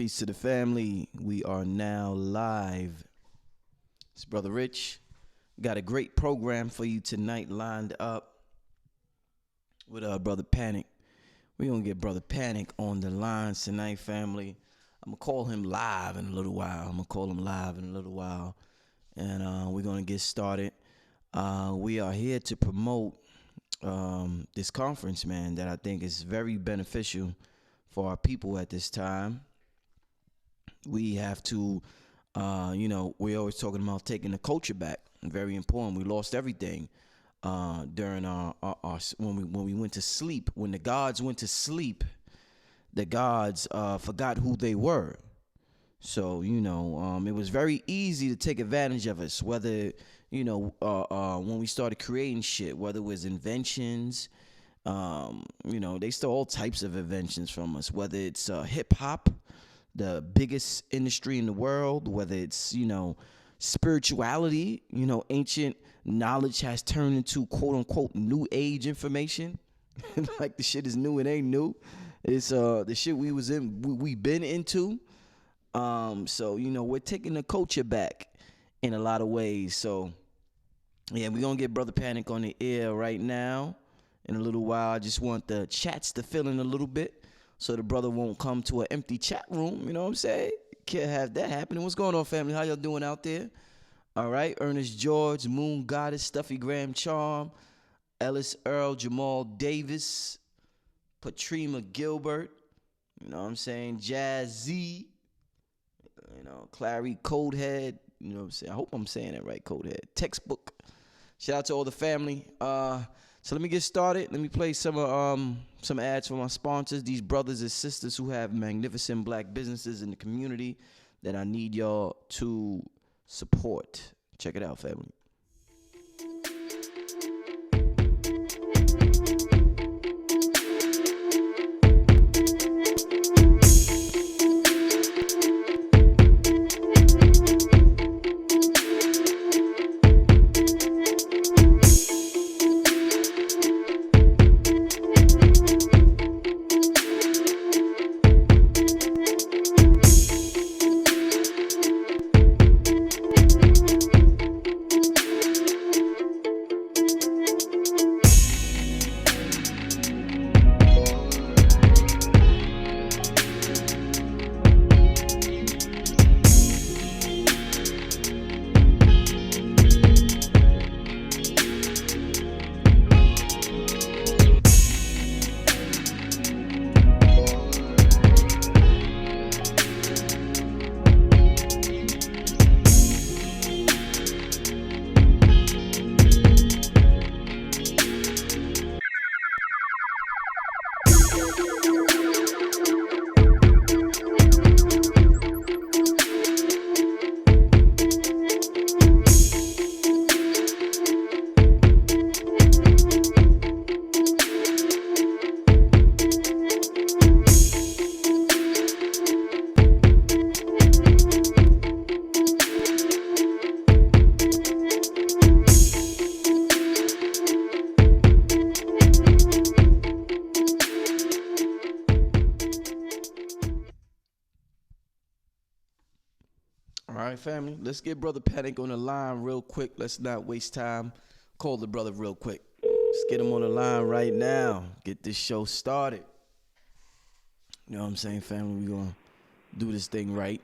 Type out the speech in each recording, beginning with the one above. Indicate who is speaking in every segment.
Speaker 1: Peace to the family. We are now live. It's Brother Rich. Got a great program for you tonight lined up with Brother Panic. We're going to get Brother Panic on the lines tonight, family. I'm going to call him live in a little while. And we're going to get started. We are here to promote this conference, man, that I think is very beneficial for our people at this time. We have to, we're always talking about taking the culture back. Very important. We lost everything during our when we went to sleep. When the gods went to sleep, the gods forgot who they were. So, it was very easy to take advantage of us, whether, when we started creating shit, whether it was inventions, they stole all types of inventions from us, whether it's hip hop, the biggest industry in the world, whether it's, spirituality, ancient knowledge has turned into quote unquote new age information. Like the shit is new, it ain't new. It's the shit we've been into. So, we're taking the culture back in a lot of ways. So, yeah, we're going to get Brother Panic on the air right now in a little while. I just want the chats to fill in a little bit so the brother won't come to an empty chat room. You know what I'm saying? Can't have that happening. What's going on, family? How y'all doing out there? All right. Ernest George, Moon Goddess, Stuffy Graham Charm, Ellis Earl, Jamal Davis, Patrina Gilbert, you know what I'm saying? Jazz Z. Clary Codehead, you know what I'm saying? I hope I'm saying it right, Codehead. Textbook. Shout out to all the family. So let me get started. Let me play some ads for my sponsors, these brothers and sisters who have magnificent black businesses in the community that I need y'all to support. Check it out, family. Family, let's get Brother Panic on the line real quick. Let's not waste time. Call the brother real quick. Let's get him on the line right now. Get this show started. You know what I'm saying, family? We're going to do this thing right.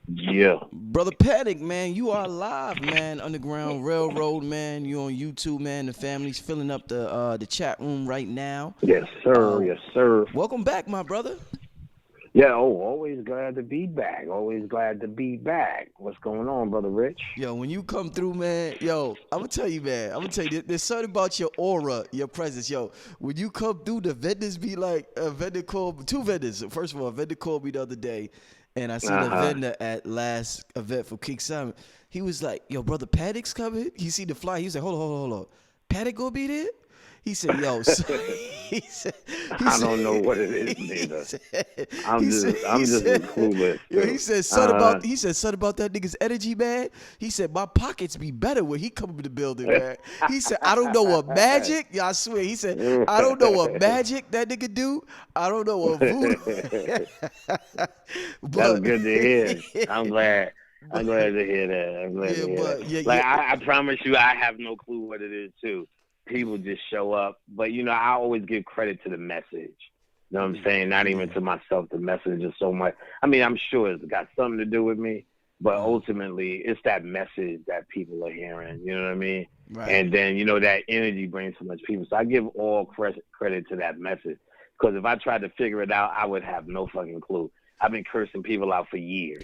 Speaker 2: Yeah.
Speaker 1: Brother Panic, man, you are live, man. Underground Railroad, man. You on YouTube, man. The family's filling up the chat room right now.
Speaker 2: Yes, sir. Yes, sir.
Speaker 1: Welcome back, my brother.
Speaker 2: Yeah, always glad to be back. What's going on, Brother Rich?
Speaker 1: Yo, when you come through, man, I'm going to tell you, there's something about your aura, your presence. Yo, when you come through, the vendors be like, a vendor called, two vendors. First of all, a vendor called me the other day, and I seen a vendor at last event for King Simon. He was like, yo, Brother Panic's coming. He see the flyer. He was like, hold on. Panic gonna be there? He said, "Yo," so, he said, he
Speaker 2: I
Speaker 1: said,
Speaker 2: don't know what it is,
Speaker 1: he
Speaker 2: neither.
Speaker 1: said,
Speaker 2: I'm
Speaker 1: he said,
Speaker 2: just
Speaker 1: he
Speaker 2: I'm just as
Speaker 1: said,
Speaker 2: clueless
Speaker 1: yo, he
Speaker 2: too.
Speaker 1: said,
Speaker 2: Uh,
Speaker 1: son about that nigga's energy, man. He said, my pockets be better when he come in the building, man. He said, I don't know what magic, yeah, I swear. He said, I don't know what magic that nigga do. I don't know what voodoo,
Speaker 2: That's
Speaker 1: but,
Speaker 2: good to hear. I'm glad. I'm
Speaker 1: but,
Speaker 2: glad to hear that. I'm glad
Speaker 1: yeah,
Speaker 2: to hear that.
Speaker 1: but yeah,
Speaker 2: Like
Speaker 1: yeah.
Speaker 2: I promise you, I have no clue what it is too. People just show up, but I always give credit to the message. You know what I'm saying? Not even
Speaker 1: Yeah.
Speaker 2: to myself. The message is so much. I mean, I'm sure it's got something to do with me, but ultimately, it's that message that people are hearing. You know what I mean?
Speaker 1: Right.
Speaker 2: And then that energy brings so much people. So I give all credit to that message. Because if I tried to figure it out, I would have no fucking clue. I've been cursing people out for years.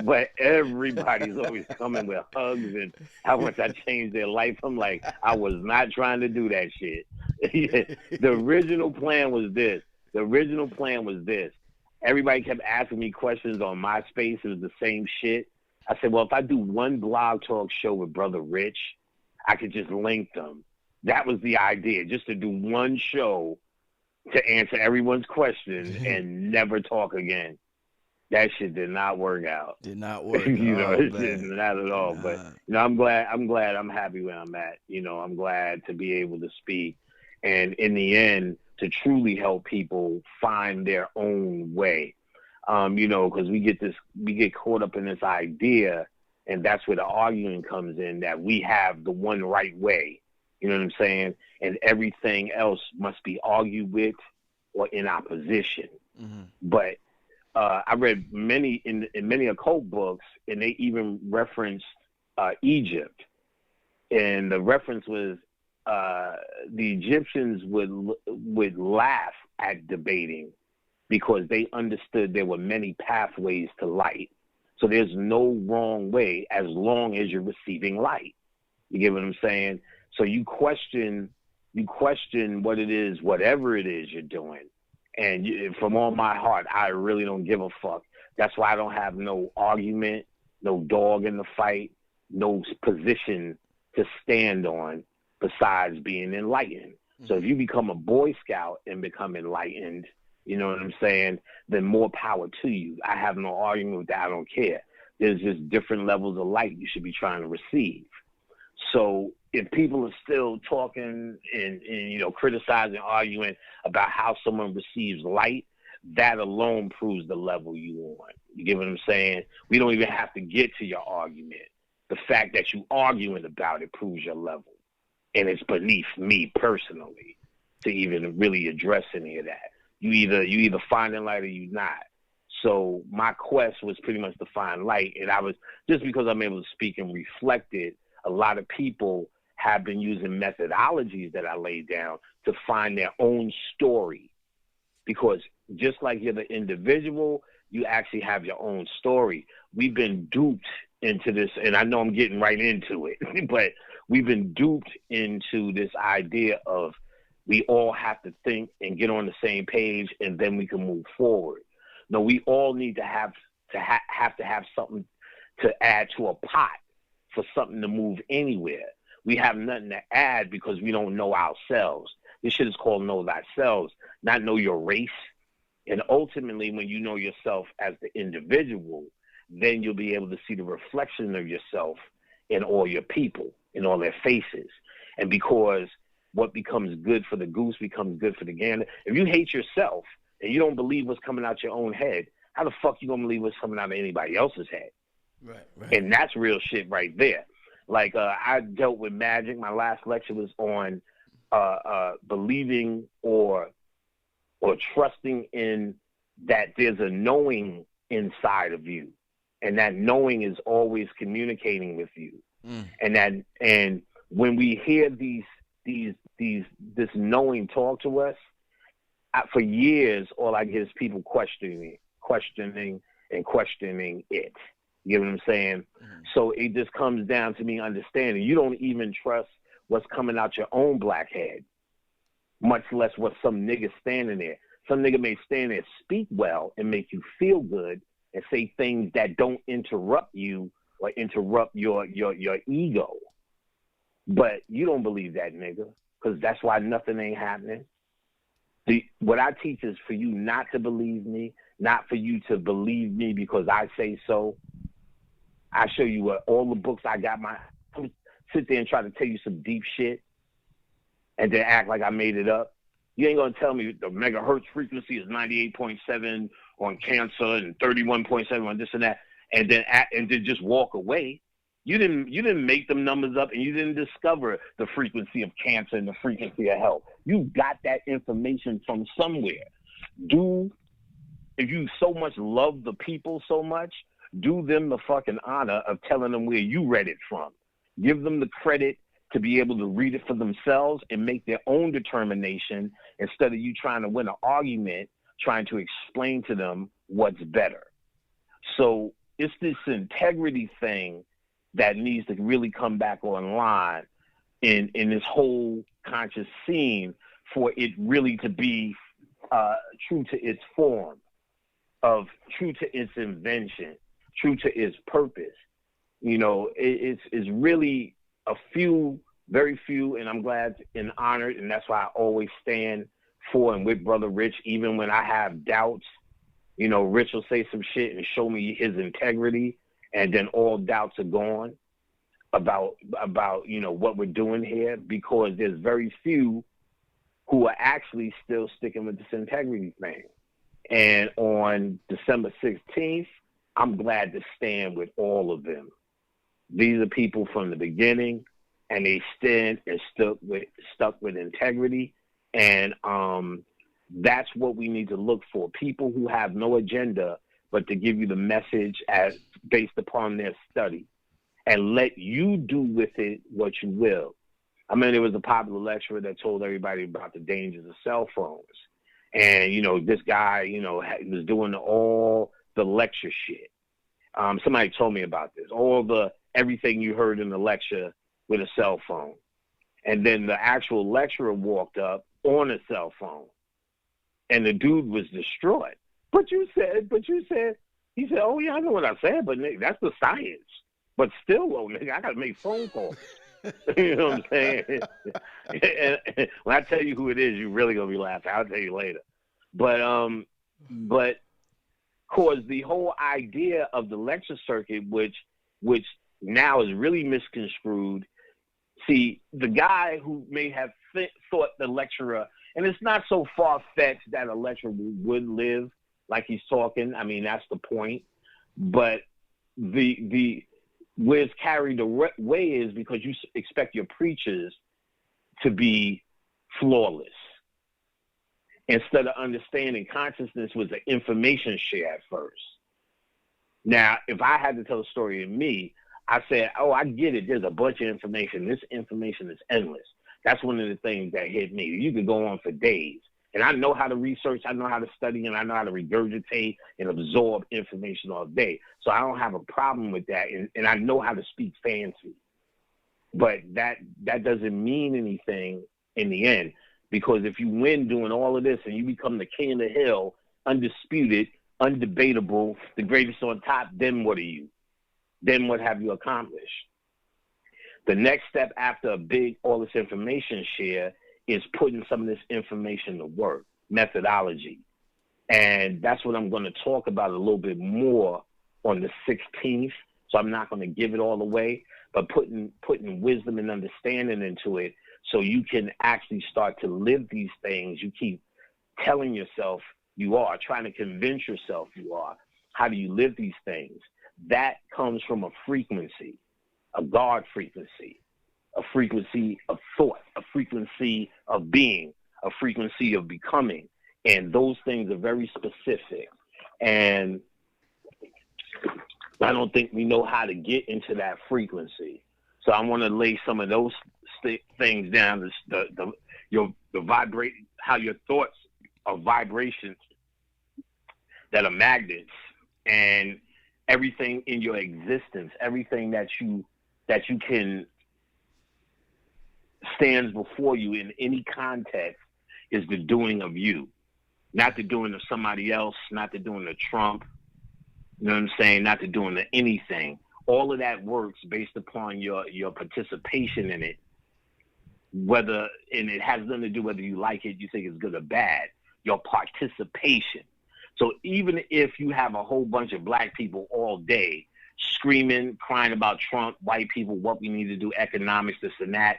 Speaker 2: But everybody's always coming with hugs and how much I changed their life. I'm like, I was not trying to do that shit. The original plan was this. Everybody kept asking me questions on MySpace. It was the same shit. I said, well, if I do one blog talk show with Brother Rich, I could just link them. That was the idea, just to do one show to answer everyone's questions and never talk again. That shit did not work out.
Speaker 1: Did not work. Oh
Speaker 2: It did
Speaker 1: man.
Speaker 2: not at all. But
Speaker 1: Nah.
Speaker 2: I'm glad I'm happy where I'm at. I'm glad to be able to speak and in the end to truly help people find their own way. Because we get caught up in this idea, and that's where the arguing comes in, that we have the one right way. You know what I'm saying? And everything else must be argued with or in opposition.
Speaker 1: Mm-hmm.
Speaker 2: But I read many in many occult books, and they even referenced Egypt, and the reference was the Egyptians would laugh at debating because they understood there were many pathways to light. So there's no wrong way as long as you're receiving light. You get what I'm saying? So you question what it is, whatever it is you're doing. And from all my heart, I really don't give a fuck. That's why I don't have no argument, no dog in the fight, no position to stand on besides being enlightened. Mm-hmm. So if you become a Boy Scout and become enlightened, you know what I'm saying, then more power to you. I have no argument with that. I don't care. There's just different levels of light you should be trying to receive. So if people are still talking and criticizing, arguing about how someone receives light, that alone proves the level you on. You get what I'm saying? We don't even have to get to your argument. The fact that you arguing about it proves your level. And it's beneath me personally to even really address any of that. You either finding light or you not. So my quest was pretty much to find light. And I was, just because I'm able to speak and reflect it, a lot of people have been using methodologies that I laid down to find their own story. Because just like you're the individual, you actually have your own story. We've been duped into this, and I know I'm getting right into it, but we've been duped into this idea of we all have to think and get on the same page, and then we can move forward. No, we all need to have something to add to a pot for something to move anywhere. We have nothing to add because we don't know ourselves. This shit is called know thyself, not know your race. And ultimately, when you know yourself as the individual, then you'll be able to see the reflection of yourself in all your people, in all their faces. And because what becomes good for the goose becomes good for the gander. If you hate yourself and you don't believe what's coming out your own head, how the fuck you gonna believe what's coming out of anybody else's head?
Speaker 1: Right.
Speaker 2: And that's real shit right there. Like I dealt with magic. My last lecture was on believing or trusting in that there's a knowing inside of you, and that knowing is always communicating with you. And when we hear this knowing talk to us, for years, all I get is people questioning it. You get what I'm saying? Mm-hmm. So it just comes down to me understanding you don't even trust what's coming out your own black head, much less what some nigga standing there. Some nigga may stand there, speak well, and make you feel good, and say things that don't interrupt you or interrupt your ego. But you don't believe that, nigga, because that's why nothing ain't happening. What I teach is for you not to believe me, not for you to believe me because I say so. I show you what all the books I got. Sit there and try to tell you some deep shit, and then act like I made it up. You ain't gonna tell me the megahertz frequency is 98.7 on Cancer and 31.7 on this and that, and then just walk away. You didn't make them numbers up, and you didn't discover the frequency of Cancer and the frequency of health. You got that information from somewhere. If you so much love the people so much, do them the fucking honor of telling them where you read it from. Give them the credit to be able to read it for themselves and make their own determination instead of you trying to win an argument, trying to explain to them what's better. So it's this integrity thing that needs to really come back online in this whole conscious scene for it really to be true to its form, true to its invention, true to its purpose. You know, it's really a few, very few, and I'm glad and honored, and that's why I always stand for and with Brother Rich, even when I have doubts. You know, Rich will say some shit and show me his integrity, and then all doubts are gone about you know what we're doing here, because there's very few who are actually still sticking with this integrity thing. And on December 16th, I'm glad to stand with all of them. These are people from the beginning, and they stand and stuck with integrity. And that's what we need to look for. People who have no agenda but to give you the message based upon their study, and let you do with it what you will. I mean, there was a popular lecturer that told everybody about the dangers of cell phones. And, you know, this guy, you know, was doing all the lecture shit. Somebody told me about this. Everything you heard in the lecture with a cell phone. And then the actual lecturer walked up on a cell phone. And the dude was destroyed. But you said, he said, oh, yeah, I know what I said, but nigga, that's the science. But still, though, nigga, I got to make phone calls. You know what I'm saying? And when I tell you who it is, you're really going to be laughing. I'll tell you later. But cause the whole idea of the lecture circuit, which now is really misconstrued. See, the guy who may have thought the lecturer, and it's not so far-fetched that a lecturer would live like he's talking. I mean, that's the point. But where it's carried away is because you expect your preachers to be flawless, instead of understanding consciousness was an information share at first. Now, if I had to tell a story of me, I said, oh, I get it. There's a bunch of information. This information is endless. That's one of the things that hit me. You could go on for days. And I know how to research, I know how to study, and I know how to regurgitate and absorb information all day. So I don't have a problem with that. And I know how to speak fancy. But that doesn't mean anything in the end. Because if you win doing all of this and you become the king of the hill, undisputed, undebatable, the greatest on top, then what are you? Then what have you accomplished? The next step after all this information share is putting some of this information to work, methodology. And that's what I'm going to talk about a little bit more on the 16th. So I'm not going to give it all away, but putting wisdom and understanding into it so you can actually start to live these things you keep telling yourself you are, trying to convince yourself you are. How do you live these things? That comes from a frequency, a God frequency, a frequency of thought, a frequency of being, a frequency of becoming. And those things are very specific. And I don't think we know how to get into that frequency. So I want to lay some of those things down, how your thoughts are vibrations that are magnets, and everything in your existence, everything that you can stands before you in any context is the doing of you, not the doing of somebody else, not the doing of Trump, you know what I'm saying, not the doing of anything. All of that works based upon your participation in it whether, and it has nothing to do whether you like it, you think it's good or bad, your participation. So even if you have a whole bunch of black people all day screaming, crying about Trump, white people, what we need to do, economics, this and that,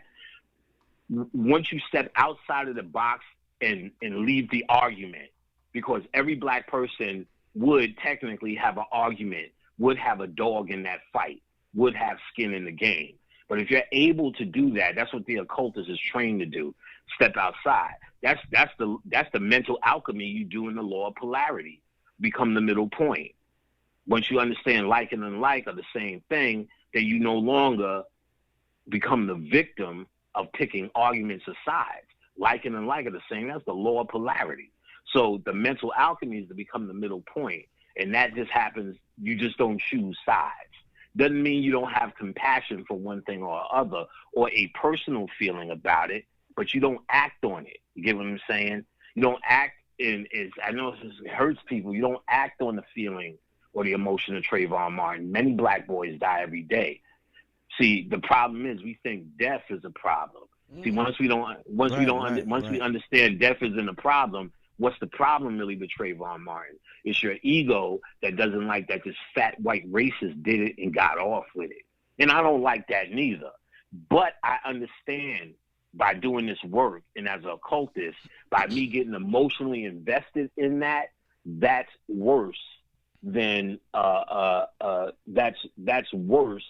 Speaker 2: once you step outside of the box and leave the argument, because every black person would technically have an argument, would have a dog in that fight, would have skin in the game. But if you're able to do that, that's what the occultist is trained to do. Step outside. That's the mental alchemy you do in the law of polarity. Become the middle point. Once you understand like and unlike are the same thing, then you no longer become the victim of picking arguments or sides. Like and unlike are the same. That's the law of polarity. So the mental alchemy is to become the middle point, and that just happens. You just don't choose sides. Doesn't mean you don't have compassion for one thing or other, or a personal feeling about it, but you don't act on it. You get what I'm saying? You don't act in. I know it hurts people. You don't act on the feeling or the emotion of Trayvon Martin. Many black boys die every day. See, the problem is we think death is a problem. See, once we understand death isn't a problem, what's the problem really with Trayvon Martin? It's your ego that doesn't like that this fat white racist did it and got off with it. And I don't like that neither. But I understand by doing this work and as an occultist, by me getting emotionally invested in that, that's worse than that's worse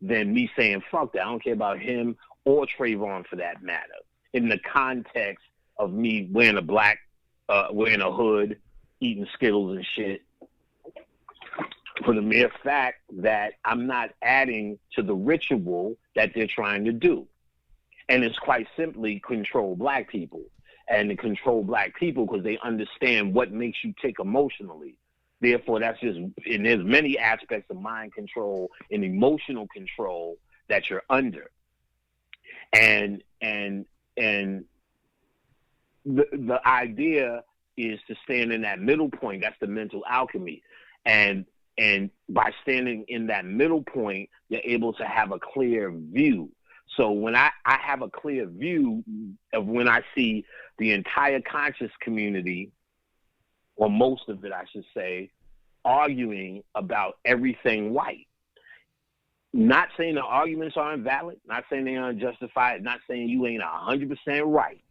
Speaker 2: than me saying fuck that. I don't care about him or Trayvon for that matter. In the context of me wearing wearing a hood, eating Skittles and shit, for the mere fact that I'm not adding to the ritual that they're trying to do. And it's quite simply control black people. And to control black people because they understand what makes you tick emotionally. Therefore, that's just, and there's many aspects of mind control and emotional control that you're under. And the idea is to stand in that middle point. That's the mental alchemy. And by standing in that middle point, you're able to have a clear view. So when I have a clear view of when I see the entire conscious community, or most of it, I should say, arguing about everything white. Not saying the arguments are invalid, not saying they are unjustified, not saying you ain't 100% right.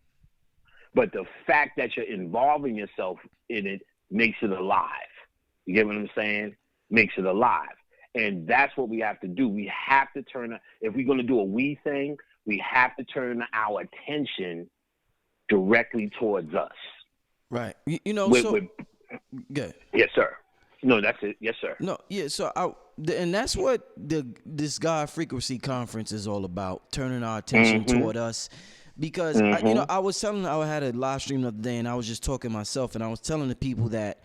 Speaker 2: But the fact that you're involving yourself in it makes it alive. You get what I'm saying? Makes it alive. And that's what we have to do. We have to turn, if we're going to do a we thing, we have to turn our attention directly towards us.
Speaker 1: Right. You know, good.
Speaker 2: Yes, sir. No, that's it. Yes, sir.
Speaker 1: No, yeah. So and that's what this God Frequency Conference is all about, turning our attention toward us. Because, I was telling, I had a live stream the other day, and I was just talking myself, and I was telling the people that,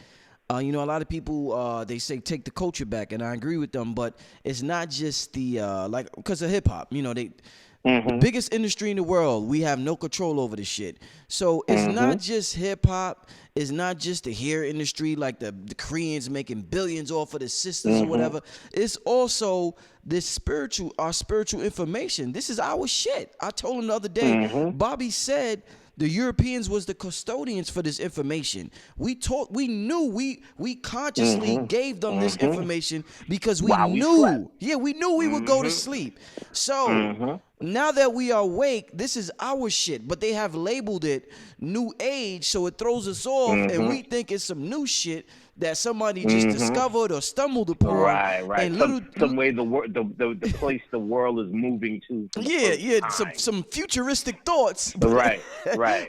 Speaker 1: a lot of people, they say take the culture back, and I agree with them, but it's not just the, because of hip-hop, the biggest industry in the world, we have no control over the shit. So it's not just hip-hop, it's not just the hair industry, like the Koreans making billions off of the sisters or whatever. It's also our spiritual information. This is our shit. I told him the other day, Bobby said the Europeans was the custodians for this information. We knew we consciously gave them this information because we knew we would go to sleep. So now that we are awake, this is our shit, but they have labeled it new age, so it throws us off, and we think it's some new shit that somebody just discovered or stumbled upon.
Speaker 2: Right. And some way the place the world is moving to.
Speaker 1: Some futuristic thoughts.
Speaker 2: But, right.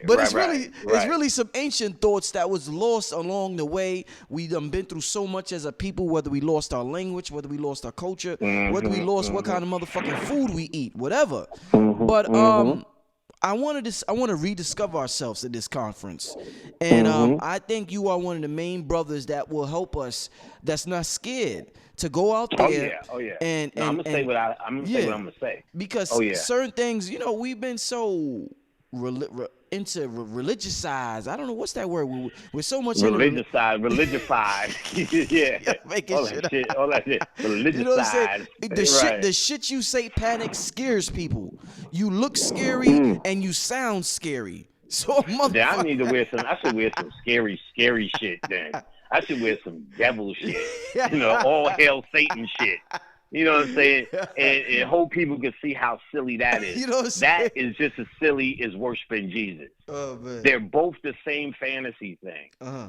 Speaker 1: But it's really some ancient thoughts that was lost along the way. We done been through so much as a people, whether we lost our language, whether we lost our culture, whether we lost what kind of motherfucking food we eat, whatever. But I want to rediscover ourselves at this conference, and I think you are one of the main brothers that will help us. That's not scared to go out there.
Speaker 2: Oh yeah.
Speaker 1: And
Speaker 2: I'm gonna say what I'm gonna say.
Speaker 1: Because certain things, we've been so into religiousized. I don't know what's that word. We're so much
Speaker 2: religiofied.
Speaker 1: Making
Speaker 2: all
Speaker 1: shit
Speaker 2: all that shit. Religiousized.
Speaker 1: The shit you say panic scares people. You look scary and you sound scary. So
Speaker 2: Then I need to
Speaker 1: motherfucker.
Speaker 2: wear some. I should wear some scary shit. Then I should wear some devil shit. All hail Satan shit. You know what I'm saying? And hope people can see how silly that is.
Speaker 1: You know what I'm
Speaker 2: That
Speaker 1: saying?
Speaker 2: is just as silly as worshiping Jesus.
Speaker 1: Oh man.
Speaker 2: They're both the same fantasy thing.
Speaker 1: Uh-huh.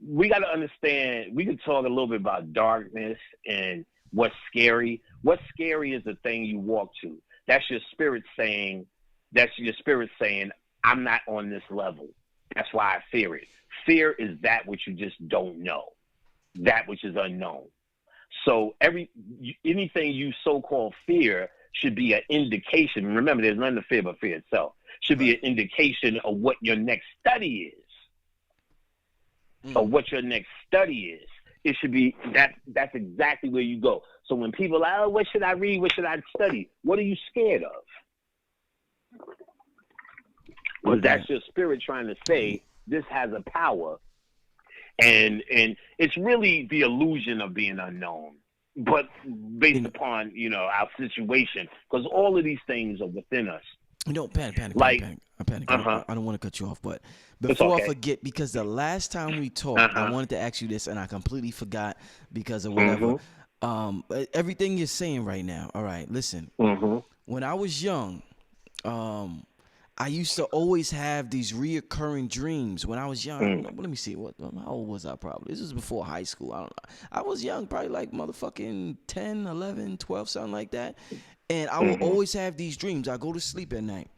Speaker 2: We got to understand. We could talk a little bit about darkness and what's scary. What's scary is the thing you walk to. That's your spirit saying. I'm not on this level. That's why I fear it. Fear is that which you just don't know, that which is unknown. So anything you so-called fear should be an indication. Remember, there's nothing to fear but fear itself. Should be an indication of what your next study is. Or what your next study is. It should be that's exactly where you go. So when people are, what should I read? What should I study? What are you scared of? Because that's your spirit trying to say this has a power, and it's really the illusion of being unknown, but based upon our situation, because all of these things are within us.
Speaker 1: Panic. I don't want to cut you off, but before I forget, because the last time we talked, I wanted to ask you this, and I completely forgot because of whatever. Everything you're saying right now. All right, listen. When I was young, I used to always have these reoccurring dreams when I was young. Let me see. How old was I probably? This was before high school. I don't know. I was young, probably like motherfucking 10, 11, 12, something like that. And I would always have these dreams. I go to sleep at night.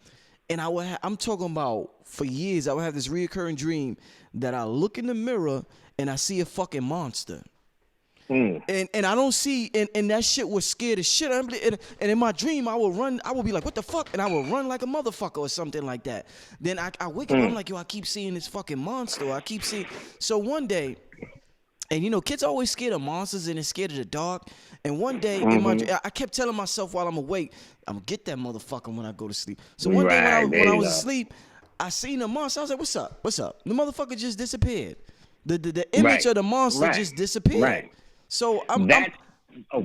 Speaker 1: And I'm talking about for years, I would have this reoccurring dream that I look in the mirror and I see a fucking monster. And I don't see, and that shit was scared as shit. And in my dream, I would run. I would be like, what the fuck? And I would run like a motherfucker or something like that. Then I wake up, I'm like, yo, I keep seeing this fucking monster. I keep seeing. So one day, and kids are always scared of monsters and they're scared of the dark. And one day, in my I kept telling myself while I'm awake, I'm gonna get that motherfucker when I go to sleep. So one day when I was asleep, I seen a monster. I was like, what's up? What's up? The motherfucker just disappeared. The image of the monster just disappeared. So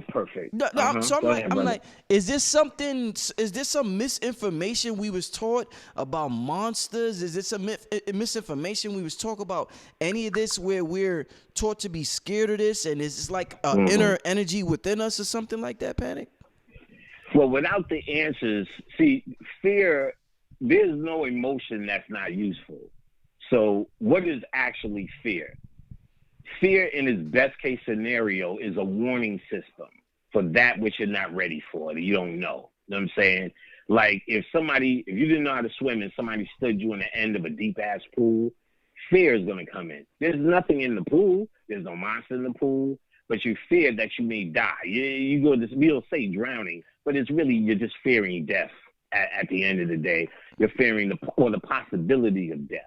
Speaker 2: perfect.
Speaker 1: I'm like, is this some misinformation we was taught about monsters? Is this some misinformation we was taught about any of this where we're taught to be scared of this, and is this like an inner energy within us or something like that, Panic?
Speaker 2: Well, without the answers, see, fear, there's no emotion that's not useful. So what is actually fear? Fear in its best case scenario is a warning system for that which you're not ready for, that you don't know. You know what I'm saying? Like if you didn't know how to swim and somebody stood you on the end of a deep ass pool, fear is going to come in. There's nothing in the pool. There's no monster in the pool, but you fear that you may die. We'll say drowning, but it's really, you're just fearing death at the end of the day. You're fearing the possibility of death.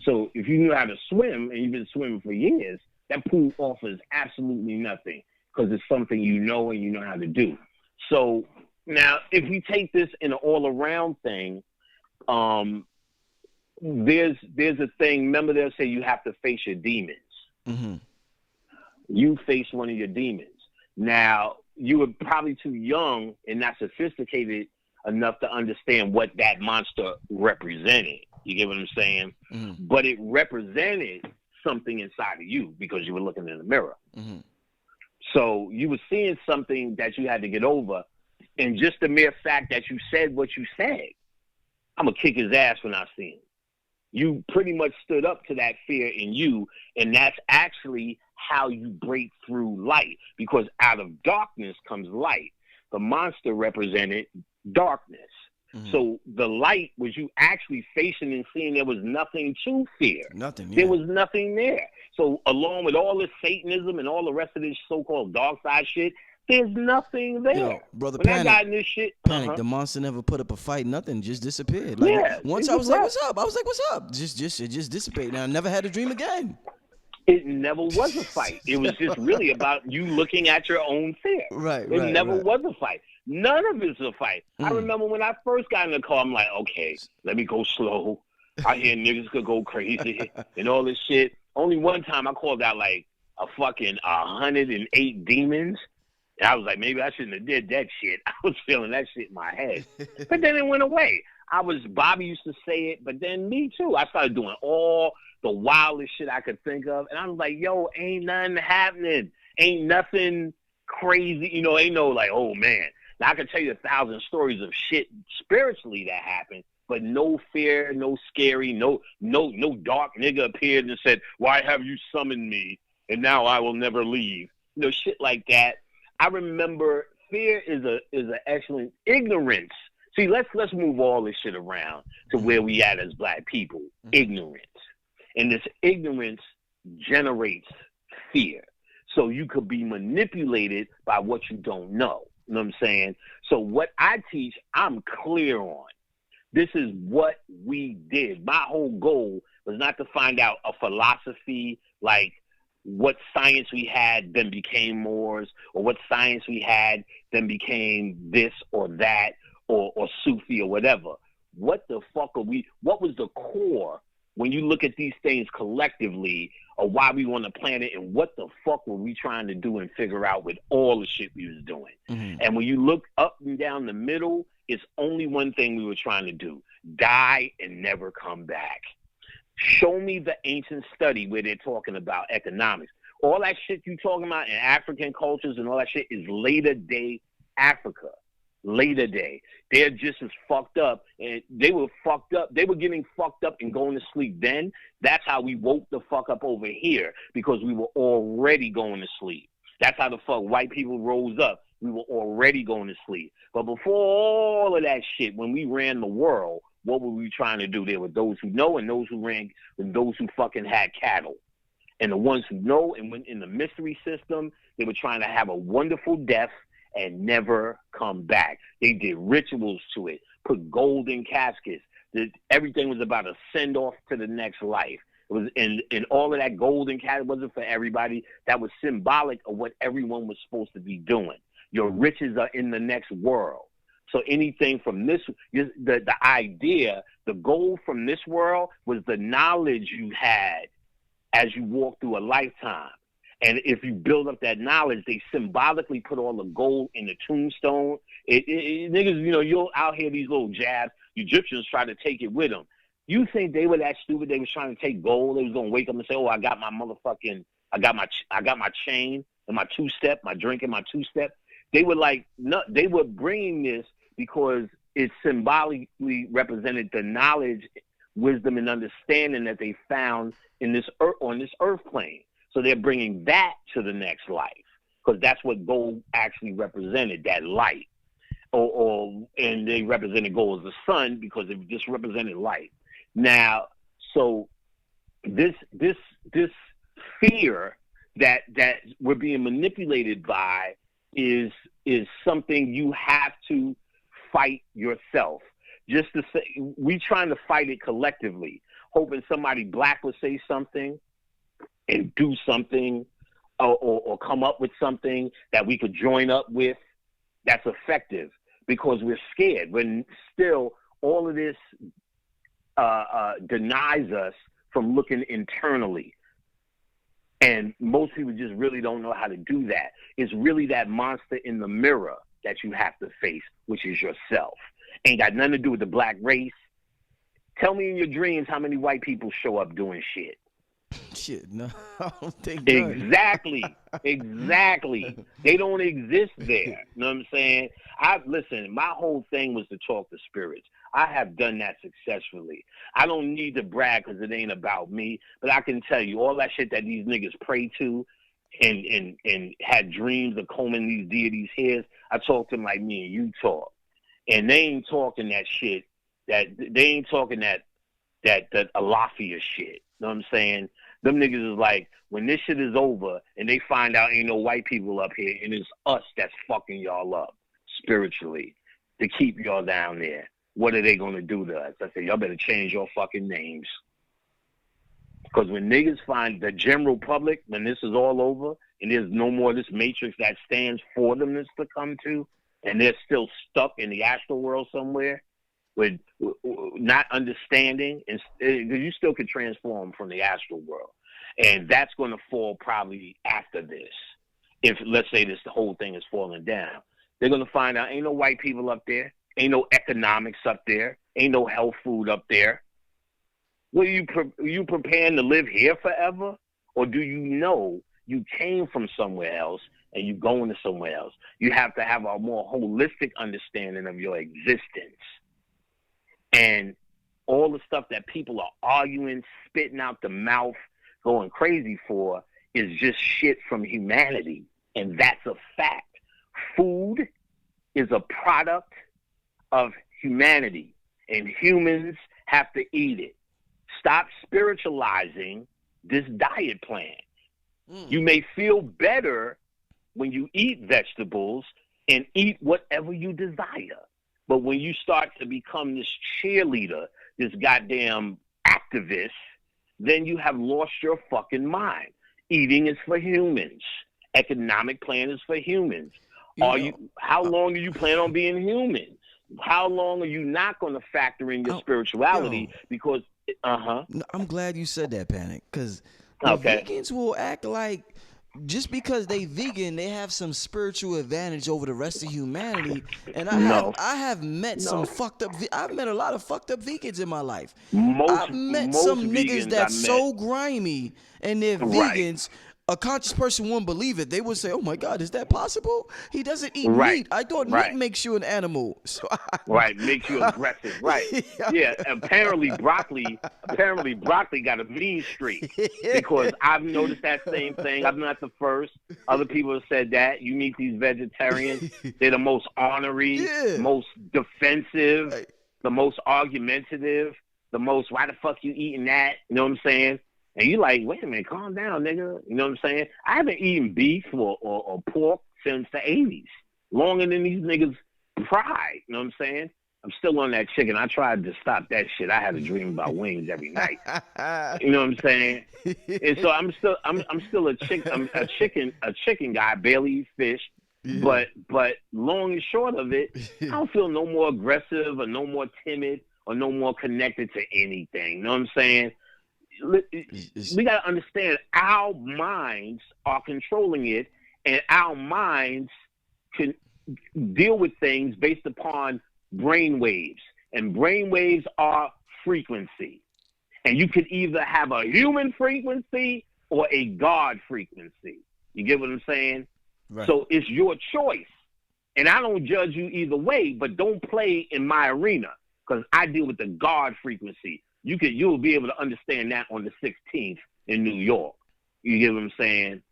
Speaker 2: So if you knew how to swim and you've been swimming for years, that pool offers absolutely nothing because it's something you know and you know how to do. So now, if we take this in an all-around thing, there's a thing. Remember, they'll say you have to face your demons. You face one of your demons. Now, you were probably too young and not sophisticated enough to understand what that monster represented. You get what I'm saying? But it represented something inside of you because you were looking in the mirror. So you were seeing something that you had to get over. And just the mere fact that you said what you said, I'm going to kick his ass when I see him. You pretty much stood up to that fear in you. And that's actually how you break through light, because out of darkness comes light. The monster represented darkness. So the light was you actually facing and seeing there was nothing to fear.
Speaker 1: Nothing.
Speaker 2: There was nothing there. So along with all this Satanism and all the rest of this so-called dark side shit, there's nothing there.
Speaker 1: Yo, brother,
Speaker 2: when
Speaker 1: Panic,
Speaker 2: I got in this shit,
Speaker 1: the monster never put up a fight. Nothing, just disappeared. Like once I was like, "What's up?" I was like, "What's up?" It just dissipated. And I never had a dream again.
Speaker 2: It never was a fight. It was just really about you looking at your own fear. It never was a fight. None of it's a fight. I remember when I first got in the car, I'm like, okay, let me go slow. I hear niggas could go crazy and all this shit. Only one time I called out like a fucking 108 demons. And I was like, maybe I shouldn't have did that shit. I was feeling that shit in my head. But then it went away. Bobby used to say it, but then me too. I started doing all the wildest shit I could think of. And I was like, yo, ain't nothing happening. Ain't nothing crazy. Ain't no like, oh man. Now I can tell you 1,000 stories of shit spiritually that happened, but no fear, no scary, no dark nigga appeared and said, why have you summoned me? And now I will never leave. Shit like that. I remember fear is an excellent ignorance. See, let's move all this shit around to where we at as black people. Ignorance. And this ignorance generates fear. So you could be manipulated by what you don't know. You know what I'm saying? So what I teach, I'm clear on. This is what we did. My whole goal was not to find out a philosophy like what science we had then became Moors, or what science we had then became this or that, or Sufi or whatever. What the fuck are we? What was the core when you look at these things collectively of why we on the planet, and what the fuck were we trying to do and figure out with all the shit we was doing? Mm-hmm. And when you look up and down the middle, it's only one thing we were trying to do: die and never come back. Show me the ancient study where they're talking about economics. All that shit you talking about in African cultures and all that shit is later day Africa. Later day. They're just as fucked up, and they were fucked up. They were getting fucked up and going to sleep then. That's how we woke the fuck up over here, because we were already going to sleep. That's how the fuck white people rose up. We were already going to sleep. But before all of that shit, when we ran the world, what were we trying to do? There were those who know and those who ran, and those who fucking had cattle. And the ones who know and went in the mystery system, they were trying to have a wonderful death and never come back. They did rituals to it, put gold in caskets. Everything was about a send off to the next life. It was, and all of that gold in casket wasn't for everybody. That was symbolic of what everyone was supposed to be doing. Your riches are in the next world. So anything from this, the idea, the goal from this world was the knowledge you had as you walk through a lifetime. And if you build up that knowledge, they symbolically put all the gold in the tombstone. Niggas, you're out here, these little jabs. Egyptians try to take it with them. You think they were that stupid? They was trying to take gold. They was gonna wake up and say, "Oh, I got my chain and my two-step, my drink and my two-step." They were like, no, they were bringing this because it symbolically represented the knowledge, wisdom, and understanding that they found in this on this earth plane. So they're bringing that to the next life, because that's what gold actually represented, that light. And they represented gold as the sun because it just represented light. Now, so this fear that we're being manipulated by is something you have to fight yourself. Just to say, we trying to fight it collectively, hoping somebody black will say something and do something, or come up with something that we could join up with that's effective, because we're scared. When still all of this denies us from looking internally. And most people just really don't know how to do that. It's really that monster in the mirror that you have to face, which is yourself. Ain't got nothing to do with the black race. Tell me in your dreams how many white people show up doing shit.
Speaker 1: Shit, no, I don't think
Speaker 2: Exactly. They don't exist there. You know what I'm saying? Listen, my whole thing was to talk to spirits. I have done that successfully. I don't need to brag because it ain't about me, but I can tell you all that shit that these niggas pray to and had dreams of combing these deities' hairs. I talk to them like me and you talk. And they ain't talking that shit, that Alafia shit. You know what I'm saying? Them niggas is like, when this shit is over and they find out ain't no white people up here and it's us that's fucking y'all up spiritually to keep y'all down there, what are they going to do to us? I say, y'all better change your fucking names. Because when niggas find the general public, when this is all over and there's no more of this matrix that stands for them to come to, and they're still stuck in the astral world somewhere with not understanding, and you still can transform from the astral world. And that's going to fall probably after this. if let's say the whole thing is falling down. They're gonna find out ain't no white people up there, ain't no economics up there, ain't no health food up there. What are you preparing to live here forever, or do you know you came from somewhere else and you going to somewhere else? You have to have a more holistic understanding of your existence, and all the stuff that people are arguing, spitting out the mouth, going crazy for is just shit from humanity. And that's a fact. Food is a product of humanity, and humans have to eat it. Stop spiritualizing this diet plan. You may feel better when you eat vegetables and eat whatever you desire. But when you start to become this cheerleader, this goddamn activist, then you have lost your fucking mind. Eating is for humans. Economic plan is for humans. How long do you plan on being human? How long are you not going to factor in your spirituality? Because,
Speaker 1: I'm glad you said that, Panic, because vegans will act like just because they vegan, they have some spiritual advantage over the rest of humanity. And I have met some fucked up. I've met a lot of fucked up vegans in my life. I've met some niggas that's so grimy and they're vegans. A conscious person wouldn't believe it. They would say, "Oh my God, is that possible? He doesn't eat meat. I thought meat makes you an animal." So
Speaker 2: makes you aggressive. Yeah. Apparently broccoli got a mean streak, because I've noticed that same thing. I'm not the first. Other people have said that. You meet these vegetarians, they're the most ornery, most defensive, the most argumentative, the most, why the fuck you eating that? You know what I'm saying? And you like, wait a minute, calm down, nigga. You know what I'm saying? I haven't eaten beef or pork since the 80s. Longer than these niggas pride. You know what I'm saying? I'm still on that chicken. I tried to stop that shit. I had a dream about wings every night. You know what I'm saying? And so I'm still a chicken guy. I barely eat fish. Yeah. But long and short of it, I don't feel no more aggressive or no more timid or no more connected to anything. You know what I'm saying? We got to understand our minds are controlling it, and our minds can deal with things based upon brain waves, and brain waves are frequency. And you could either have a human frequency or a God frequency. You get what I'm saying? Right. So it's your choice. And I don't judge you either way, but don't play in my arena, because I deal with the God frequency. You'll be able to understand that on the 16th in New York. You get what I'm saying?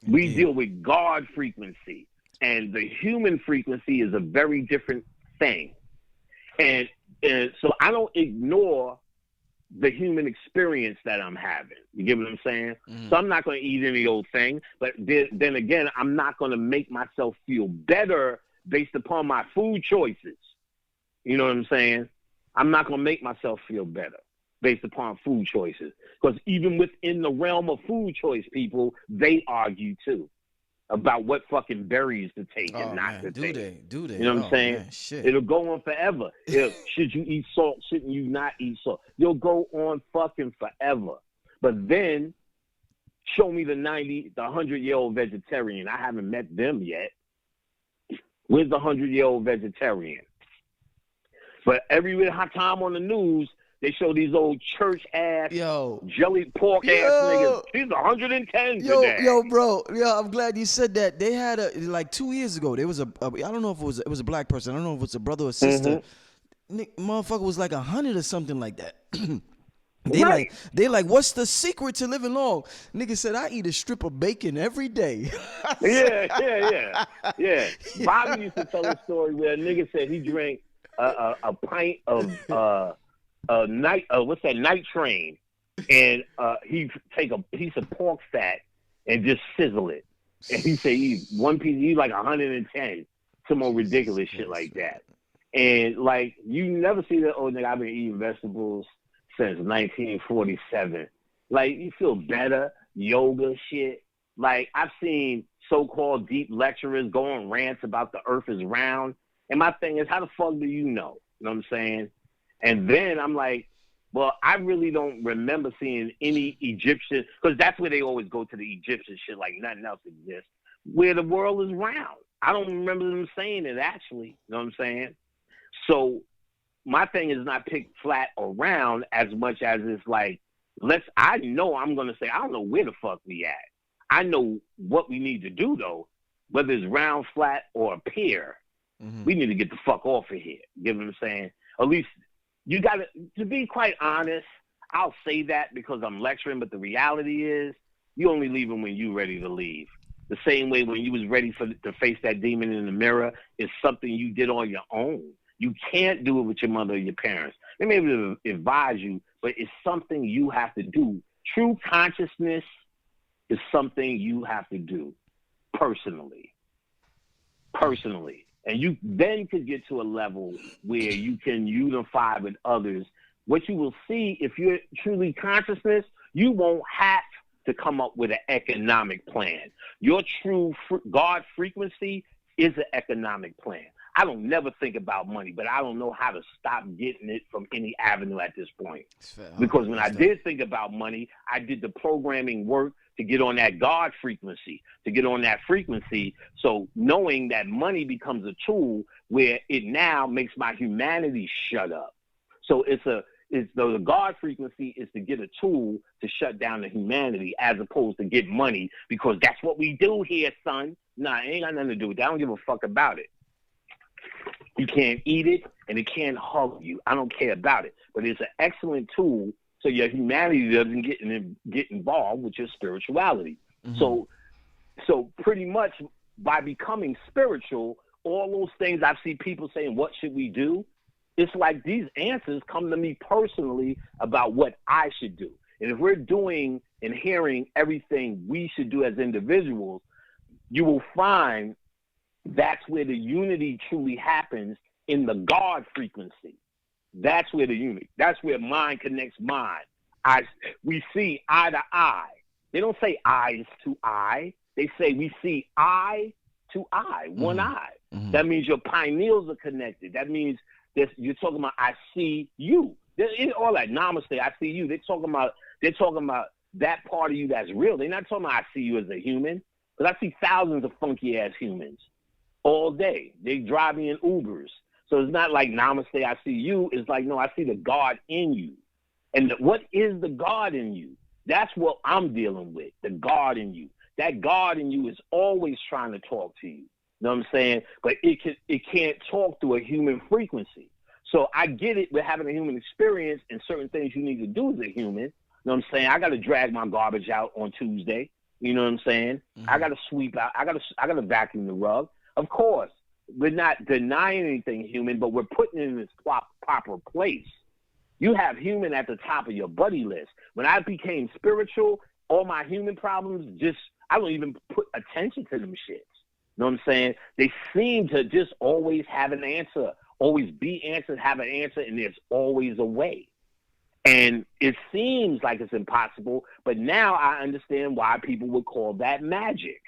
Speaker 2: We deal with God frequency, and the human frequency is a very different thing. And so I don't ignore the human experience that I'm having. You get what I'm saying? Mm-hmm. So I'm not going to eat any old thing, but then again, I'm not going to make myself feel better based upon my food choices. You know what I'm saying? I'm not going to make myself feel better based upon food choices. Because even within the realm of food choice, people, they argue too about what fucking berries to take and not to take.
Speaker 1: Do they?
Speaker 2: You know what I'm saying? Man, shit. It'll go on forever. Should you eat salt? Shouldn't you not eat salt? You'll go on fucking forever. But then show me the 100-year-old vegetarian. I haven't met them yet. Where's the 100-year-old vegetarian? But every time on the news, they show these old church ass, jelly pork ass niggas. He's 110 today.
Speaker 1: Bro. I'm glad you said that. They had like 2 years ago. There was I don't know if it was a black person. I don't know if it was a brother or sister. Motherfucker was like 100 or something like that. They like, what's the secret to living long? Nigga said, I eat a strip of bacon every day.
Speaker 2: Yeah. Bobby used to tell a story where a nigga said he drank a pint of night train, and he take a piece of pork fat and just sizzle it, and he say one piece, he like 110, some more ridiculous shit like that. And like, you never see that old nigga, I've been eating vegetables since 1947. Like, you feel better, yoga shit. Like, I've seen so-called deep lecturers go on rants about the earth is round. And my thing is, how the fuck do you know? You know what I'm saying? And then I'm like, well, I really don't remember seeing any Egyptian, because that's where they always go to the Egyptian shit, like nothing else exists. where the world is round. I don't remember them saying it actually. You know what I'm saying? So my thing is not pick flat or round as much as it's like, I know I'm going to say, I don't know where the fuck we at. I know what we need to do though, whether it's round, flat, or a pear. We need to get the fuck off of here. You know what I'm saying? At least you got to be quite honest. I'll say that because I'm lecturing, but the reality is you only leaving when you ready to leave. The same way when you was ready to face that demon in the mirror is something you did on your own. You can't do it with your mother or your parents. They may be able to advise you, but it's something you have to do. True consciousness is something you have to do personally. And you then could get to a level where you can unify with others. What you will see, if you're truly consciousness, you won't have to come up with an economic plan. Your true God frequency is an economic plan. I don't never think about money, but I don't know how to stop getting it from any avenue at this point. Because when I did think about money, I did the programming work to get on that God frequency, to get on that frequency. So knowing that money becomes a tool where it now makes my humanity shut up. So the God frequency is to get a tool to shut down the humanity as opposed to get money, because that's what we do here, son. Nah, it ain't got nothing to do with that. I don't give a fuck about it. You can't eat it and it can't hug you. I don't care about it. But it's an excellent tool so your humanity doesn't get involved with your spirituality. So pretty much by becoming spiritual, all those things I see people saying, what should we do? It's like these answers come to me personally about what I should do. And if we're doing and hearing everything we should do as individuals, you will find that's where the unity truly happens, in the God frequency. That's where the unity, that's where mind connects mind. We see eye to eye. They don't say eyes to eye. They say we see eye to eye, one eye. That means your pineals are connected. That means you're talking about I see you. All that namaste, I see you. They're talking about that part of you that's real. They're not talking about I see you as a human. Because I see thousands of funky ass humans all day. They drive me in Ubers. So it's not like namaste, I see you. It's like, no, I see the God in you. And what is the God in you? That's what I'm dealing with, the God in you. That God in you is always trying to talk to you. You know what I'm saying? But it can't talk through a human frequency. So I get it with having a human experience and certain things you need to do as a human. You know what I'm saying? I got to drag my garbage out on Tuesday. You know what I'm saying? I got to sweep out. I got to vacuum the rug. Of course, we're not denying anything human, but we're putting it in its proper place. You have human at the top of your buddy list. When I became spiritual, all my human problems I don't even put attention to them shits. You know what I'm saying? They seem to just always have an answer, always be answered, have an answer, and there's always a way. And it seems like it's impossible, but now I understand why people would call that magic.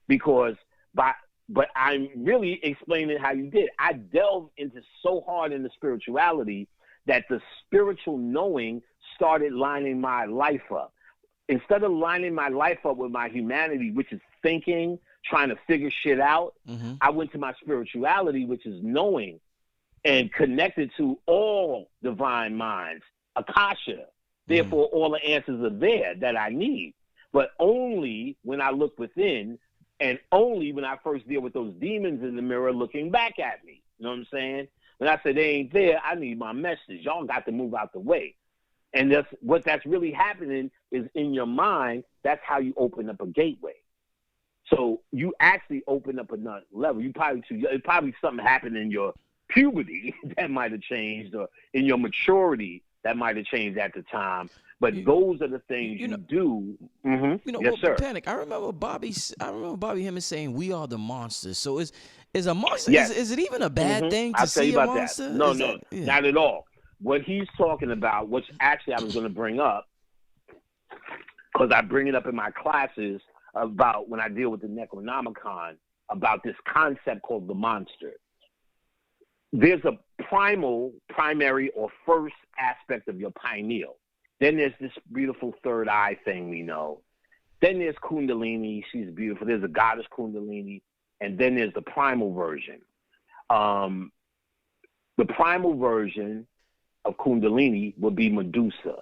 Speaker 2: But I'm really explaining how you did. I delved into so hard into spirituality that the spiritual knowing started lining my life up. Instead of lining my life up with my humanity, which is thinking, trying to figure shit out, I went to my spirituality, which is knowing, and connected to all divine minds, Akasha. Therefore, all the answers are there that I need. But only when I look within, and only when I first deal with those demons in the mirror looking back at me. You know what I'm saying? When I say they ain't there, I need my message. Y'all got to move out the way. And that's really happening is in your mind. That's how you open up a gateway. So you actually open up another level. Probably something happened in your puberty that might have changed, or in your maturity that might have changed at the time. But those are the things you do. Yes, sir.
Speaker 1: Panic. I remember Bobby Hemmings saying, "We are the monsters." So is a monster?
Speaker 2: Yes.
Speaker 1: Is it even a bad thing to
Speaker 2: I'll tell
Speaker 1: see
Speaker 2: you
Speaker 1: a
Speaker 2: about
Speaker 1: monster?
Speaker 2: That. No, not at all. What he's talking about, which actually I was going to bring up, because I bring it up in my classes about when I deal with the Necronomicon, about this concept called the monster. There's a primary, or first aspect of your pineal. Then there's this beautiful third eye thing we know. Then there's Kundalini. She's beautiful. There's a goddess Kundalini. And then there's the primal version. The primal version of Kundalini would be Medusa.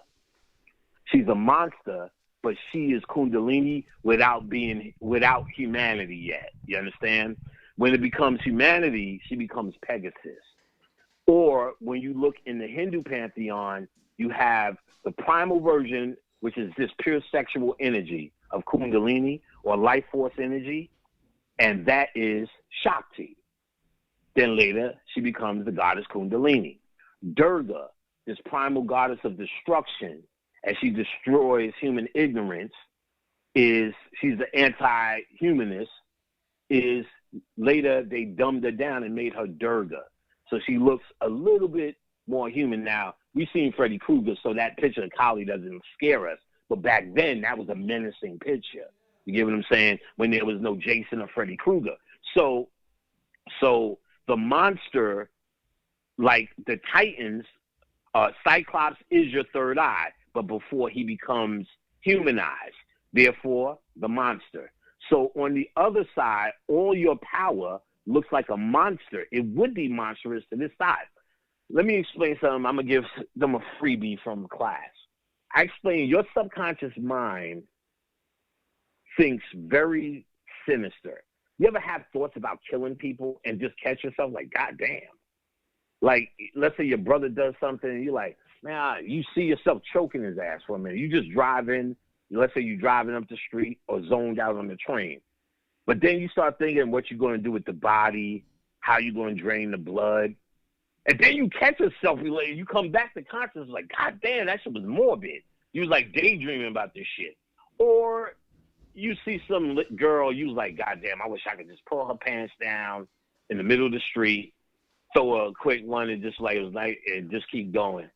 Speaker 2: She's a monster, but she is Kundalini without humanity yet. You understand? When it becomes humanity, she becomes Pegasus. Or when you look in the Hindu pantheon, you have the primal version, which is this pure sexual energy of Kundalini or life force energy, and that is Shakti. Then later, she becomes the goddess Kundalini. Durga, this primal goddess of destruction, as she destroys human ignorance, she's the anti-humanist, is later they dumbed her down and made her Durga. So she looks a little bit more human now. We've seen Freddy Krueger, so that picture of Kali doesn't scare us. But back then, that was a menacing picture. You get what I'm saying? When there was no Jason or Freddy Krueger. So the monster, like the Titans, Cyclops is your third eye, but before he becomes humanized. Therefore, the monster. So on the other side, all your power looks like a monster. It would be monstrous to this side. Let me explain something. I'm going to give them a freebie from class. I explain your subconscious mind thinks very sinister. You ever have thoughts about killing people and just catch yourself like, God damn. Like, let's say your brother does something and you're like, man, you see yourself choking his ass for a minute. You just driving, let's say you're driving up the street or zoned out on the train. But then you start thinking what you're going to do with the body, how you're going to drain the blood. And then you catch yourself, you come back to consciousness like, God damn, that shit was morbid. You was like daydreaming about this shit. Or you see some girl, you was like, God damn, I wish I could just pull her pants down in the middle of the street, throw a quick one and just like, it was like, and just keep going.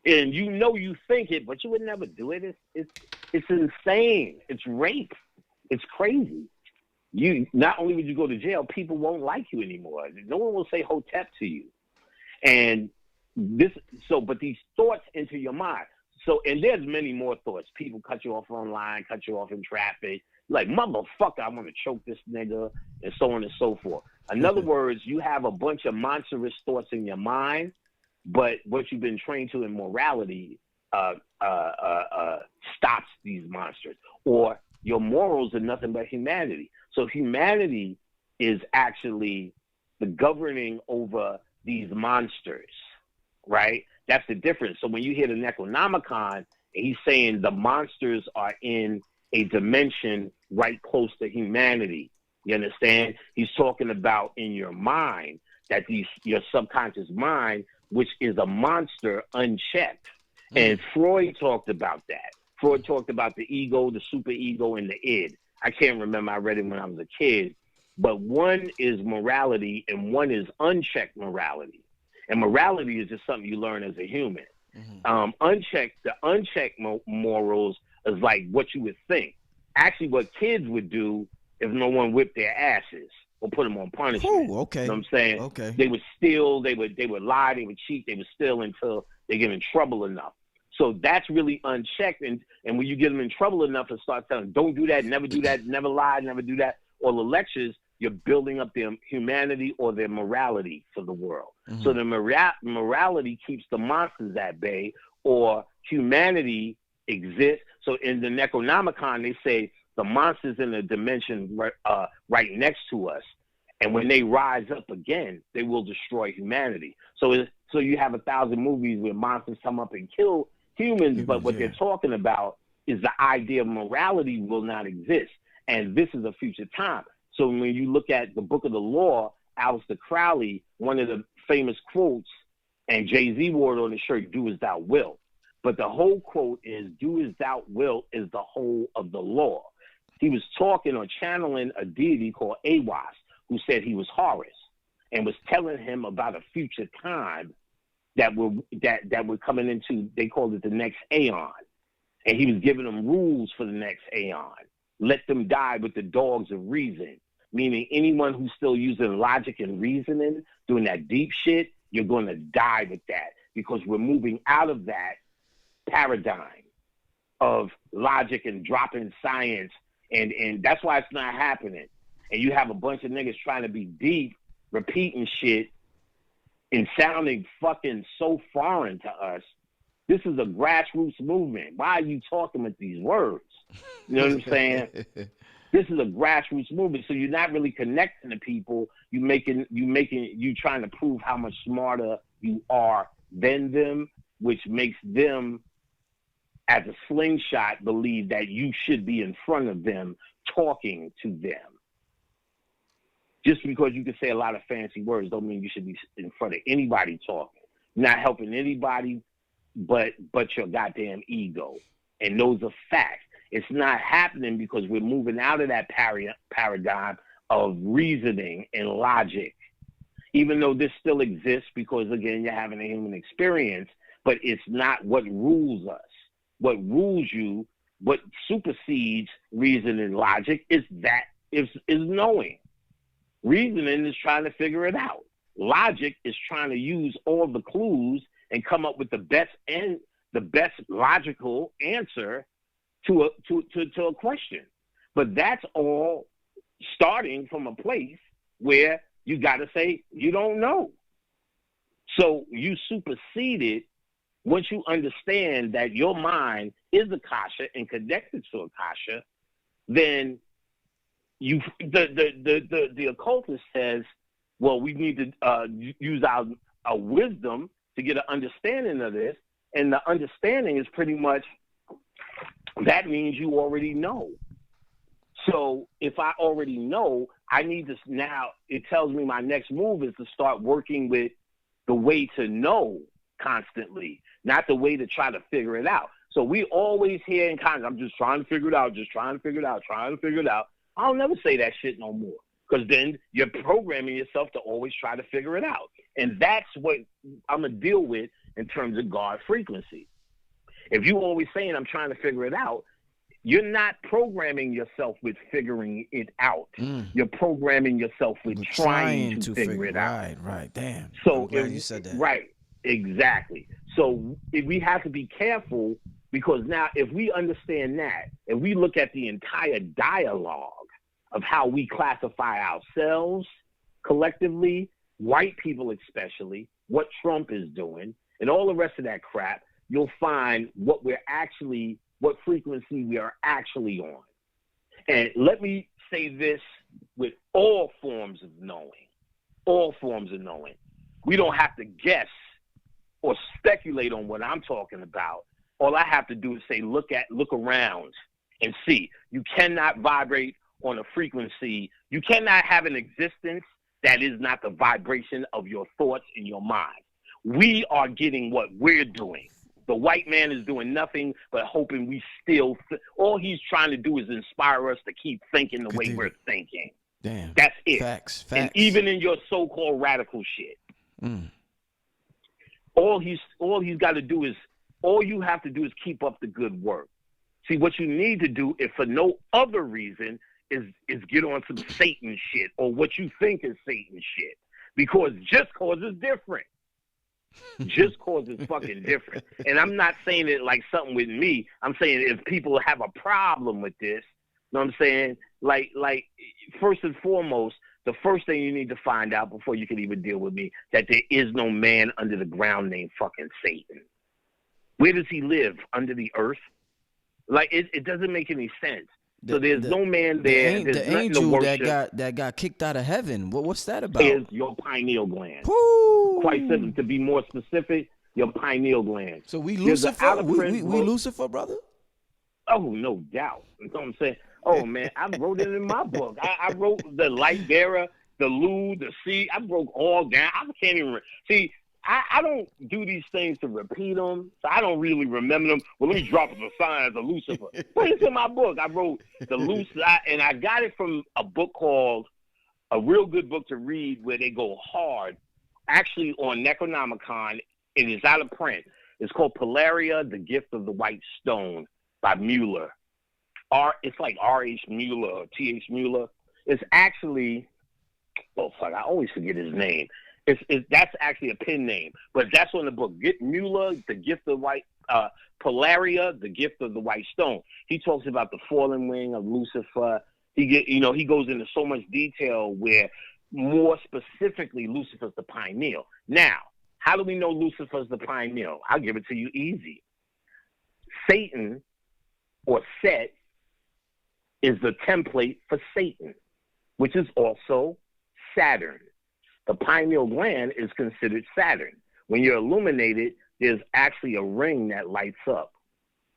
Speaker 2: And you know you think it, but you would never do it. It's insane. It's rape. It's crazy. You not only would you go to jail, people won't like you anymore. No one will say hotep to you. And but these thoughts enter your mind. So, and there's many more thoughts. People cut you off online, cut you off in traffic. Like, motherfucker, I want to choke this nigga, and so on and so forth. In other words, you have a bunch of monstrous thoughts in your mind, but what you've been trained to in morality stops these monsters. Or your morals are nothing but humanity. So humanity is actually the governing over these monsters, right? That's the difference. So when you hear the Necronomicon, he's saying the monsters are in a dimension right close to humanity. You understand? He's talking about in your mind, that your subconscious mind, which is a monster unchecked. And Freud talked about that. Freud talked about the ego, the superego, and the id. I can't remember. I read it when I was a kid. But one is morality and one is unchecked morality. And morality is just something you learn as a human. The unchecked morals is like what you would think. Actually, what kids would do if no one whipped their asses or put them on punishment.
Speaker 1: Ooh, okay.
Speaker 2: You know what I'm saying?
Speaker 1: Okay.
Speaker 2: They would steal, they would lie, they would cheat, they would steal until they get in trouble enough. So that's really unchecked. And when you get them in trouble enough and start telling them, don't do that, never lie, never do that, or the lectures, you're building up their humanity or their morality for the world. So the morality keeps the monsters at bay, or humanity exists. So in the Necronomicon, they say the monsters in a dimension right next to us. And when they rise up again, they will destroy humanity. So you have 1,000 movies where monsters come up and kill humans, but what they're talking about is the idea of morality will not exist. And this is a future time. So when you look at the Book of the Law, Aleister Crowley, one of the famous quotes, and Jay-Z wore it on his shirt, do as thou wilt. But the whole quote is, do as thou wilt is the whole of the law. He was talking or channeling a deity called Aiwass, who said he was Horus, and was telling him about a future time that we're coming into, they called it the next aeon. And he was giving them rules for the next aeon. Let them die with the dogs of reason, meaning anyone who's still using logic and reasoning, doing that deep shit, you're going to die with that, because we're moving out of that paradigm. of logic and dropping science, and that's why it's not happening. And you have a bunch of niggas trying to be deep, repeating shit and sounding fucking so foreign to us. This is a grassroots movement. Why are you talking with these words? You know what I'm saying? This is a grassroots movement, so you're not really connecting to people. You trying to prove how much smarter you are than them, which makes them, as a slingshot, believe that you should be in front of them, talking to them. Just because you can say a lot of fancy words don't mean you should be in front of anybody talking. You're not helping anybody but your goddamn ego. And those are facts. It's not happening because we're moving out of that paradigm of reasoning and logic, even though this still exists because, again, you're having a human experience, but it's not what rules us. What rules you, what supersedes reason and logic is knowing. Reasoning is trying to figure it out. Logic is trying to use all the clues and come up with the best logical answer to a question. But that's all starting from a place where you got to say you don't know. So you supersede it once you understand that your mind is Akasha and connected to Akasha. Then the occultist says, well, we need to use our wisdom to get an understanding of this, and the understanding is pretty much that means you already know. So if I already know, I need to now. It tells me my next move is to start working with the way to know constantly, not the way to try to figure it out. So we always hear in context, I'm just trying to figure it out, just trying to figure it out, trying to figure it out. I'll never say that shit no more, because then you're programming yourself to always try to figure it out. And that's what I'm going to deal with in terms of God frequency. If you always saying I'm trying to figure it out, you're not programming yourself with figuring it out. You're programming yourself with trying to figure it out.
Speaker 1: Right. Damn.
Speaker 2: So
Speaker 1: I'm glad you said that.
Speaker 2: Right. Exactly. So we have to be careful, because now if we understand that, if we look at the entire dialogue of how we classify ourselves collectively, white people especially, what Trump is doing, and all the rest of that crap, you'll find what frequency we are actually on. And let me say this with all forms of knowing. We don't have to guess or speculate on what I'm talking about. All I have to do is say, look around and see. You cannot vibrate on a frequency. You cannot have an existence that is not the vibration of your thoughts in your mind. We are getting what we're doing. The white man is doing nothing but hoping we still all he's trying to do is inspire us to keep thinking the way we're thinking.
Speaker 1: Damn.
Speaker 2: That's it.
Speaker 1: Facts.
Speaker 2: And even in your so-called radical shit. All you have to do is keep up the good work. See, what you need to do, if for no other reason, is get on some Satan shit, or what you think is Satan shit. Because just cause is different. Just cause is fucking different. And I'm not saying it like something with me. I'm saying if people have a problem with this, you know what I'm saying? Like first and foremost, the first thing you need to find out before you can even deal with me, that there is no man under the ground named fucking Satan. Where does he live? Under the earth? Like, it doesn't make any sense. So there's no man there. There's
Speaker 1: the
Speaker 2: nothing
Speaker 1: angel
Speaker 2: to worship.
Speaker 1: that got kicked out of heaven. What's that about?
Speaker 2: Is your pineal gland.
Speaker 1: Woo!
Speaker 2: Quite simple. To be more specific, your pineal gland.
Speaker 1: So we Lucifer? We Lucifer, brother?
Speaker 2: Oh, no doubt. You know what I'm saying? Oh, man, I wrote it in my book. I wrote the light bearer, the Lu, the sea. I broke all down. I can't even see. I don't do these things to repeat them, so I don't really remember them. Well, let me drop the signs of Lucifer. But it's in my book. I wrote the Lucifer, and I got it from a book called, a real good book to read, where they go hard, actually on Necronomicon. It is out of print. It's called Polaria, The Gift of the White Stone by Mueller. It's like R.H. Mueller or T.H. Mueller. It's actually, oh, fuck, I always forget his name. That's actually a pen name, but that's on the book. Get Mueller, The Gift of White Polaria, the gift of the white stone. He talks about the fallen wing of Lucifer. He goes into so much detail where more specifically Lucifer's the pineal. Now, how do we know Lucifer's the pineal? I'll give it to you easy. Satan or Set is the template for Satan, which is also Saturn. The pineal gland is considered Saturn. When you're illuminated, there's actually a ring that lights up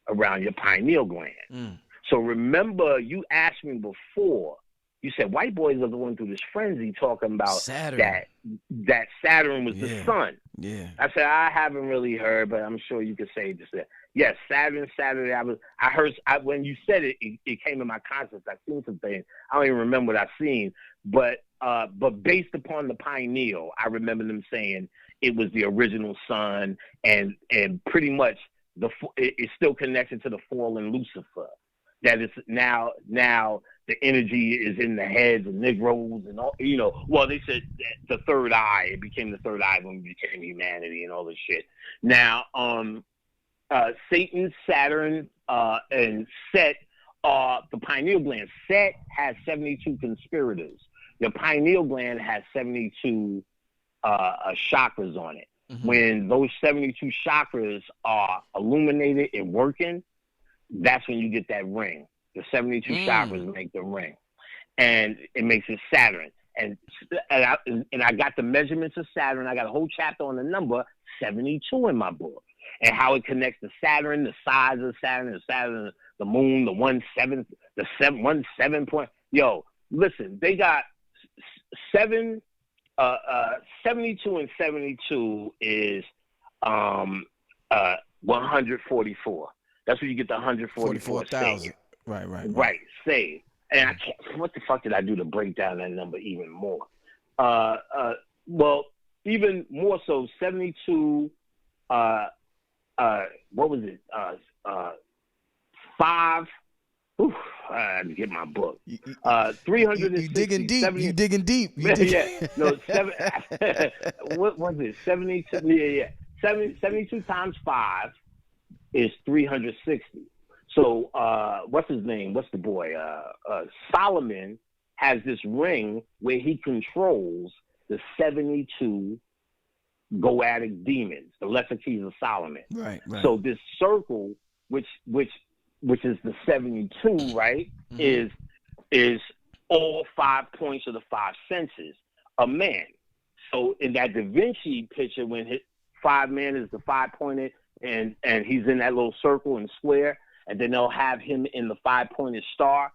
Speaker 2: around your pineal gland. So remember, you asked me before, you said white boys are going through this frenzy talking about
Speaker 1: Saturn.
Speaker 2: that Saturn was the sun.
Speaker 1: Yeah.
Speaker 2: I said, I haven't really heard, but I'm sure you could say just that. Yes, Saturday. I heard when you said it, it came in my conscience. I seen some things. I don't even remember what I seen, but based upon the pineal, I remember them saying it was the original sun, and pretty much it's still connected to the fallen Lucifer. That is now the energy is in the heads of Negroes and all. Well, they said the third eye. It became the third eye when we became humanity and all this shit. Now, Satan, Saturn, and Set are the pineal gland. Set has 72 conspirators. The pineal gland has 72 chakras on it. Mm-hmm. When those 72 chakras are illuminated and working, that's when you get that ring. The 72 chakras make the ring, and it makes it Saturn. And I got the measurements of Saturn. I got a whole chapter on the number 72 in my book, and how it connects to Saturn, the size of Saturn, the moon, the 1/7, the 1/7 point. Yo, listen, they got 72 and 72 is 144. That's where you get the 144,000. Right. Save. And I can't. What the fuck did I do to break down that number even more? Well, even more so. 72. What was it? 5. Oof, I had to get my book. 360.
Speaker 1: You digging deep.
Speaker 2: 70,
Speaker 1: you digging deep.
Speaker 2: Yeah. No. 7. What was it? 72. Yeah. 72 times 5 is 360. So what's his name? What's the boy? Solomon has this ring where he controls the 72 goadic demons, the lesser keys of Solomon.
Speaker 1: Right.
Speaker 2: So this circle, which is the 72, right, mm-hmm. is all 5 points of the 5 senses of man. So in that Da Vinci picture, when his 5 man is the 5-pointed, and he's in that little circle and square, and then they'll have him in the 5-pointed star.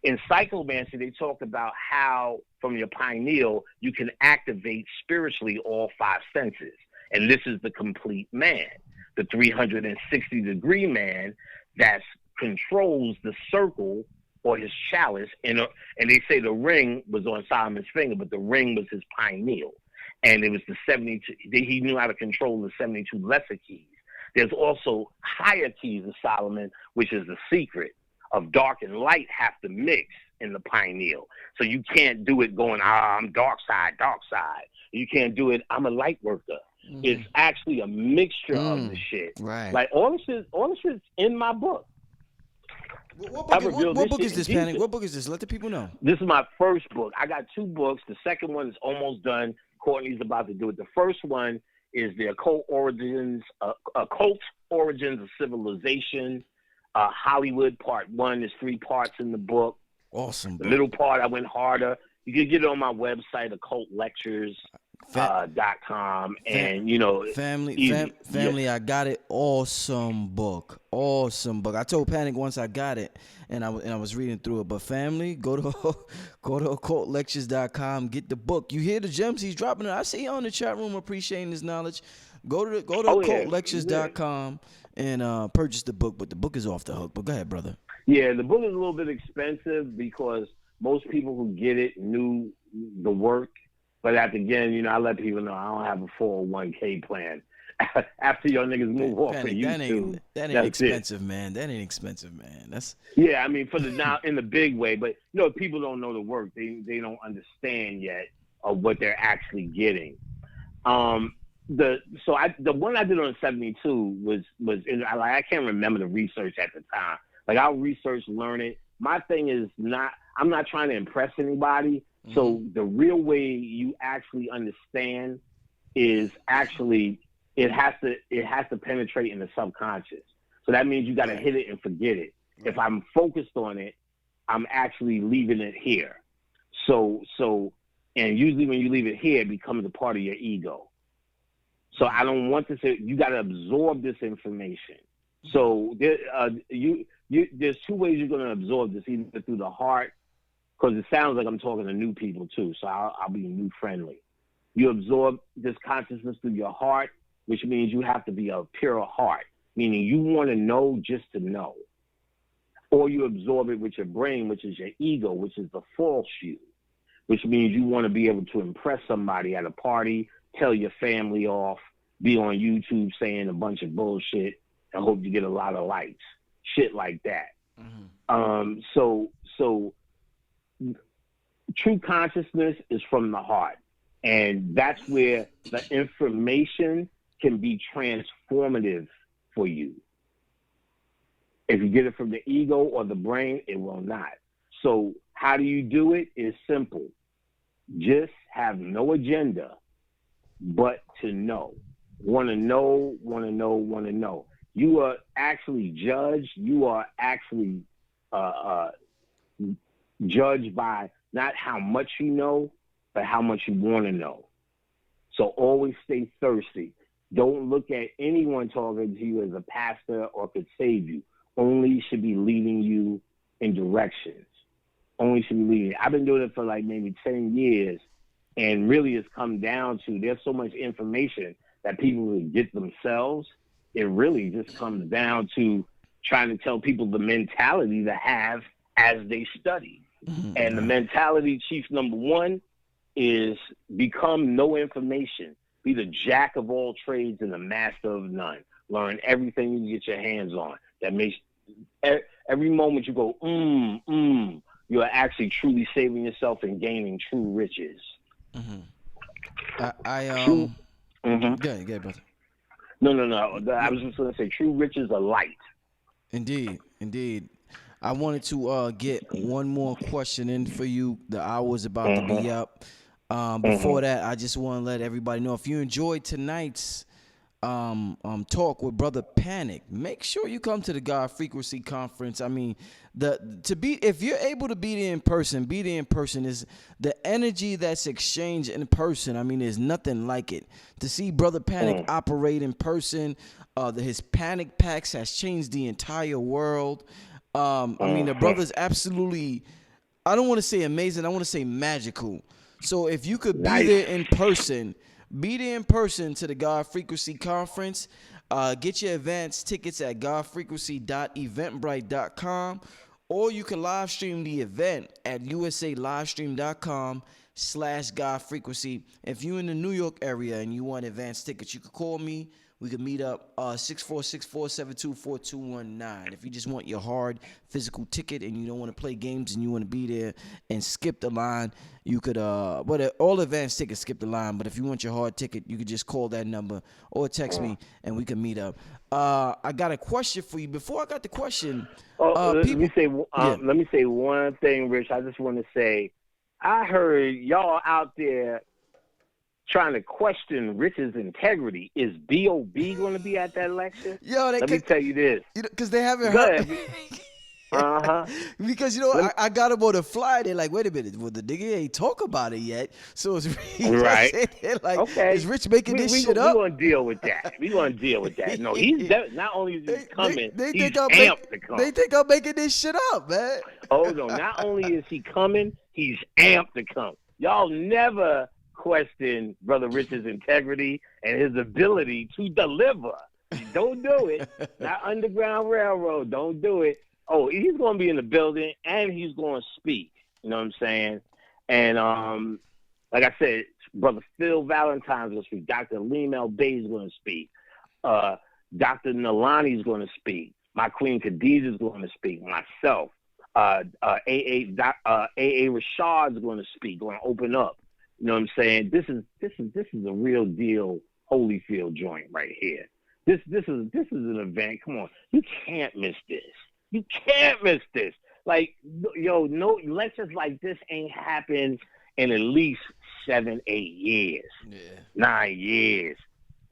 Speaker 2: In psychomancy, they talk about how from your pineal you can activate spiritually all 5 senses, and this is the complete man, the 360-degree man that controls the circle or his chalice, and they say the ring was on Solomon's finger, but the ring was his pineal, and it was the 72. He knew how to control the 72 lesser keys. There's also higher keys of Solomon, which is the secret of dark and light have to mix in the pineal. So you can't do it going, I'm dark side. You can't do it, I'm a light worker. Mm-hmm. It's actually a mixture of the shit.
Speaker 1: Right.
Speaker 2: Like all the shit's in my book.
Speaker 1: What book is this, Panic? What book is this? Let the people know.
Speaker 2: This is my first book. I got 2 books. The second one is almost done. Courtney's about to do it. The first one is the occult origins of civilization. Hollywood Part 1 is 3 parts in the book.
Speaker 1: Awesome.
Speaker 2: The middle part I went harder. You can get it on my website, occultlectures.com, and
Speaker 1: family. I got it. Awesome book. I told Panic once I got it, and I was reading through it. But family, go to occultlectures.com. Get the book. You hear the gems he's dropping. I see you on the chat room appreciating his knowledge. Go to occultlectures.com and purchase the book. But the book is off the hook. But go ahead, brother.
Speaker 2: Yeah, the book is a little bit expensive because most people who get it knew the work. But again, I let people know I don't have a 401k plan. After y'all niggas move off of YouTube,
Speaker 1: that ain't expensive, man. That ain't expensive, man.
Speaker 2: Yeah, I mean, for the now in the big way, but people don't know the work. They don't understand yet of what they're actually getting. the one I did on 72 was I can't remember the research at the time. Like I'll research, learn it. My thing is I'm not trying to impress anybody. So the real way you actually understand is actually it has to penetrate in the subconscious. So that means you got to hit it and forget it. Right. If I'm focused on it, I'm actually leaving it here. So and usually when you leave it here, it becomes a part of your ego. So I don't want to say you got to absorb this information. So there's two ways you're going to absorb this, either through the heart, because it sounds like I'm talking to new people too. So I'll be new friendly. You absorb this consciousness through your heart, which means you have to be a pure heart, meaning you want to know just to know. Or you absorb it with your brain, which is your ego, which is the false you, which means you want to be able to impress somebody at a party, tell your family off, be on YouTube saying a bunch of bullshit, and hope you get a lot of likes, shit like that. Mm-hmm. So true consciousness is from the heart, and that's where the information can be transformative for you. If you get it from the ego or the brain, it will not. So how do you do it? It's simple. Just have no agenda, but to know. Want to know, want to know, want to know. You are actually judged. You are actually judged by not how much you know, but how much you want to know. So always stay thirsty. Don't look at anyone talking to you as a pastor or could save you. Only should be leading you in directions. Only should be leading. I've been doing it for like maybe 10 years, and really it's come down to there's so much information that people will get themselves. It really just comes down to trying to tell people the mentality to have as they study. And the mentality, chief number one, is become no information. Be the jack of all trades and the master of none. Learn everything you can get your hands on. That makes every moment you go, you are actually truly saving yourself and gaining true riches.
Speaker 1: Good, brother.
Speaker 2: No. I was just going to say true riches are light.
Speaker 1: Indeed. I wanted to get one more question in for you. The hour's about to be up. Before that, I just want to let everybody know, if you enjoyed tonight's talk with Brother Panic, make sure you come to the God Frequency Conference. I mean, if you're able to be there in person, be there in person. Is the energy that's exchanged in person. I mean, there's nothing like it. To see Brother Panic operate in person, his Panic Packs has changed the entire world. I mean, the brother's absolutely, I don't want to say amazing, I want to say magical. So if you could be there in person, to the God Frequency Conference. Get your advance tickets at godfrequency.eventbrite.com, or you can live stream the event at usalivestream.com/godfrequency. If you're in the New York area and you want advance tickets, you can call me. We can meet up 646-472-4219. If you just want your hard physical ticket and you don't want to play games and you want to be there and skip the line, you could all advanced tickets skip the line, but if you want your hard ticket, you could just call that number or text me and we can meet up. I got a question for you. Before I got the question,
Speaker 2: let me say one thing, Rich. I just want to say, I heard y'all out there trying to question Rich's integrity. Is B.O.B. going to be at that lecture? Let me tell you this.
Speaker 1: Because they haven't heard. Because, I got him on the fly. They're like, wait a minute. Well, the nigga ain't talk about it yet. So it's
Speaker 2: right.
Speaker 1: Like,
Speaker 2: okay.
Speaker 1: Is Rich making this shit up?
Speaker 2: We're going to deal with that. No, he's not only is he coming, he's amped to come.
Speaker 1: They think I'm making this shit up, man.
Speaker 2: Oh, no. Not only is he coming, he's amped to come. Y'all never question Brother Rich's integrity and his ability to deliver. Don't do it. Not Underground Railroad. Don't do it. Oh, he's going to be in the building and he's going to speak. You know what I'm saying? And like I said, Brother Phil Valentine's going to speak. Dr. Limel Bay is going to speak. Dr. Nalani is going to speak. My Queen Khadija is going to speak. Myself. A.A. Rashad is going to speak. Going to open up. You know what I'm saying? This is a real deal Holyfield joint right here. This is an event. Come on, you can't miss this. You can't miss this. Like, yo, no lectures like this ain't happened in at least 7, 8 years, 9 years.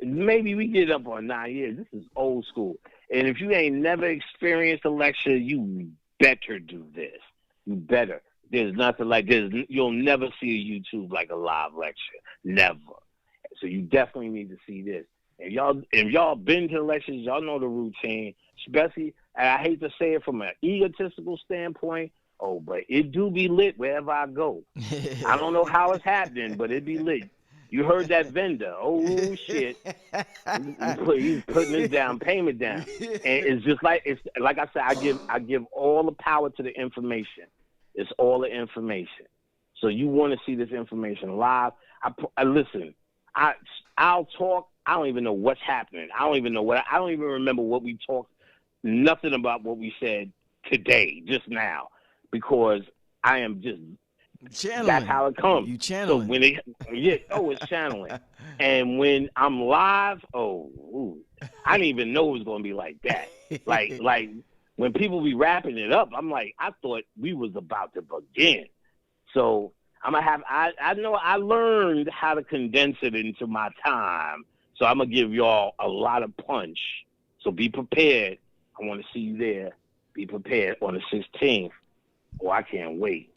Speaker 2: Maybe we get up on 9 years. This is old school. And if you ain't never experienced a lecture, you better do this. You better. There's nothing like this. You'll never see a YouTube like a live lecture. Never. So you definitely need to see this. If y'all been to lectures, y'all know the routine. Especially, and I hate to say it from an egotistical standpoint, but it do be lit wherever I go. I don't know how it's happening, but it be lit. You heard that vendor. Oh, shit. He's putting his down payment down. And it's just like I said, I give all the power to the information. It's all the information. So you want to see this information live. I listen, I'll talk. I don't even know what's happening. I don't even remember what we talked. Nothing about what we said today, just now, because I am just channeling. That's how it comes.
Speaker 1: You channeling.
Speaker 2: So when it's channeling. And when I'm live, I didn't even know it was gonna be like that. Like when people be wrapping it up, I'm like, I thought we was about to begin. So I'm gonna have. I know I learned how to condense it into my time. So I'm gonna give y'all a lot of punch. So be prepared. I want to see you there. Be prepared on the 16th. Oh, I can't wait.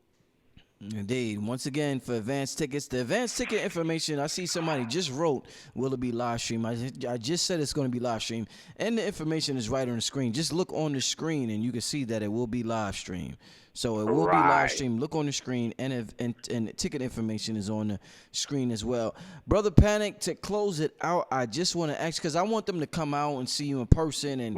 Speaker 1: Indeed. Once again, for advance tickets, the advance ticket information, I see somebody just wrote, will it be live stream? I just said it's going to be live stream, and the information is right on the screen. Just look on the screen, and you can see that it will be live stream. So it will be live stream. Look on the screen, and ticket information is on the screen as well. Brother Panic, to close it out, I just want to ask, because I want them to come out and see you in person. And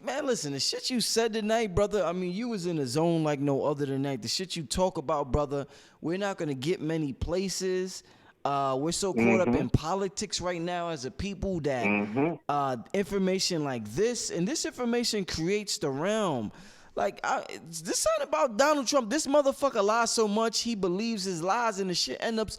Speaker 1: man, listen, the shit you said tonight, brother, I mean, you was in a zone like no other tonight. The shit you talk about, brother, we're not going to get many places. We're so caught up in politics right now as a people that information like this, and this information creates the realm. Like, this ain't about Donald Trump. This motherfucker lies so much, he believes his lies, and the shit ends up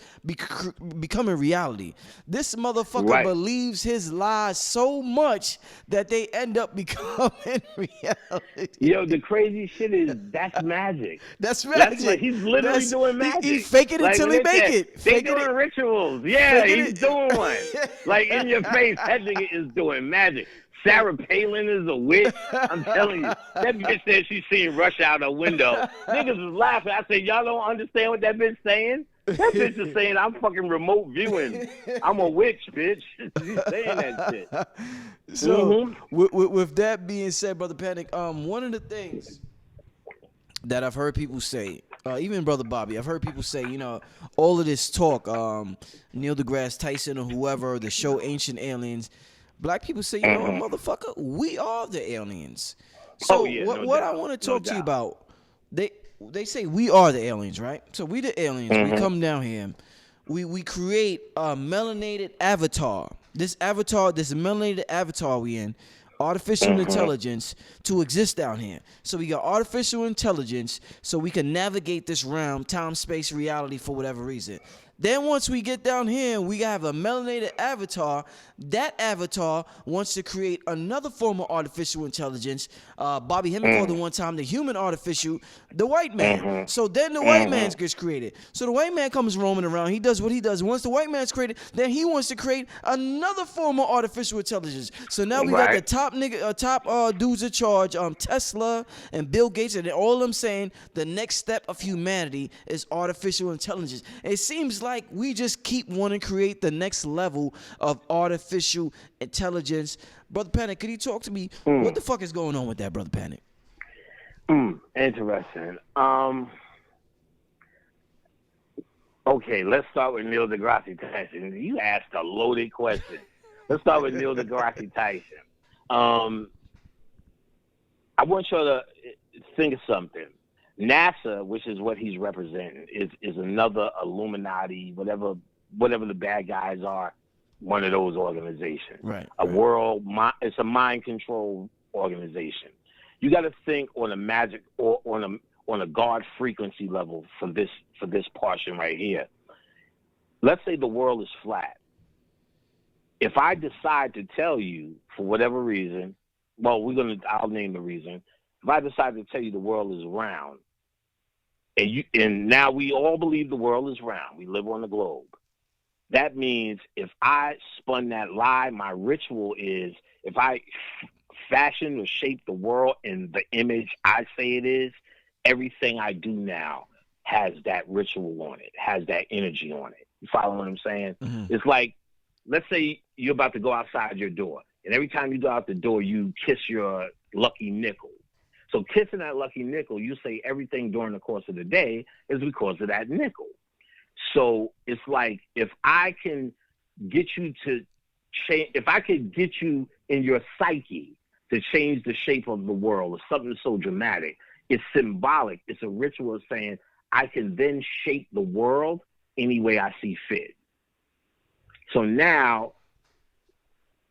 Speaker 1: becoming reality. This motherfucker believes his lies so much that they end up becoming reality.
Speaker 2: Yo, the crazy shit is that's magic.
Speaker 1: That's magic.
Speaker 2: That's he's literally doing magic.
Speaker 1: He's faking it till he make it.
Speaker 2: They doing rituals. Yeah, he's doing one. Like, in your face, that nigga is doing magic. Sarah Palin is a witch. I'm telling you. That bitch said she seen Rush out a window. Niggas was laughing. I said, y'all don't understand what that bitch saying? That bitch is saying I'm fucking remote viewing. I'm a witch, bitch. She's saying that shit.
Speaker 1: So, with that being said, Brother Panic, one of the things that I've heard people say, even Brother Bobby, I've heard people say, all of this talk, Neil deGrasse Tyson or whoever, the show Ancient Aliens, black people say, motherfucker, we are the aliens. So what I want to talk to you about, they say we are the aliens, right? So we the aliens. We come down here. We create a melanated avatar. This melanated avatar we in, artificial intelligence to exist down here. So we got artificial intelligence so we can navigate this realm, time, space, reality for whatever reason. Then once we get down here, we have a melanated avatar. That avatar wants to create another form of artificial intelligence. Bobby Hemming called it one time the human artificial, the white man. So then the white man gets created. So the white man comes roaming around. He does what he does. Once the white man's created, then he wants to create another form of artificial intelligence. So now we got the top dudes in charge, Tesla and Bill Gates, and all of them saying the next step of humanity is artificial intelligence. It seems like we just keep wanting to create the next level of artificial intelligence. Brother Panic, could you talk to me? What the fuck is going on with that, Brother Panic?
Speaker 2: Interesting. Okay, let's start with Neil deGrasse Tyson. You asked a loaded question. Let's start with Neil deGrasse Tyson. I want you to think of something. NASA, which is what he's representing, is another Illuminati, whatever the bad guys are, one of those organizations.
Speaker 1: Right.
Speaker 2: It's a mind control organization. You got to think on a magic or on a God frequency level for this portion right here. Let's say the world is flat. if I decide to tell you for whatever reason, well, I'll name the reason. If I decide to tell you the world is round, and now we all believe the world is round, we live on the globe. That means if I spun that lie, my ritual is if I fashion or shape the world in the image I say it is, everything I do now has that ritual on it, has that energy on it. You follow what I'm saying?
Speaker 1: Mm-hmm.
Speaker 2: It's like, let's say you're about to go outside your door, and every time you go out the door, you kiss your lucky nickel. So kissing that lucky nickel, you say everything during the course of the day is because of that nickel. So it's like if I can get you to change, if I could get you in your psyche to change the shape of the world or something so dramatic, it's symbolic. It's a ritual of saying I can then shape the world any way I see fit. So now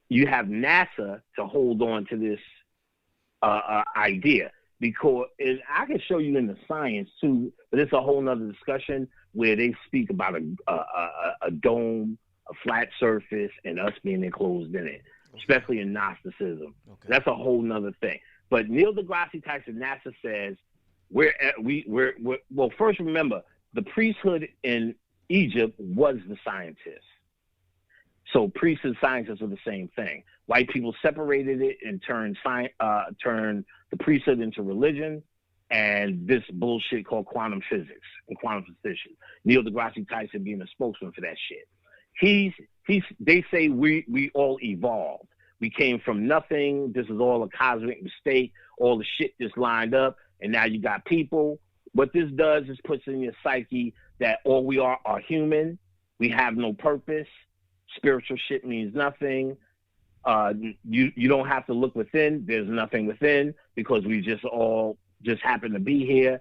Speaker 2: you have NASA to hold on to this idea, because I can show you in the science too, but it's a whole nother discussion where they speak about a dome, a flat surface, and us being enclosed in it, especially in Gnosticism. Okay. That's a whole nother thing. But Neil deGrasse Tyson, NASA says, well, first remember, the priesthood in Egypt was the scientists. So priests and scientists are the same thing. White people separated it and turned the priesthood into religion and this bullshit called quantum physics and quantum physicians. Neil deGrasse Tyson being a spokesman for that shit. They say we all evolved. We came from nothing. This is all a cosmic mistake. All the shit just lined up, and now you got people. What this does is puts in your psyche that all we are human. We have no purpose. Spiritual shit means nothing. You don't have to look within. There's nothing within because we just happen to be here.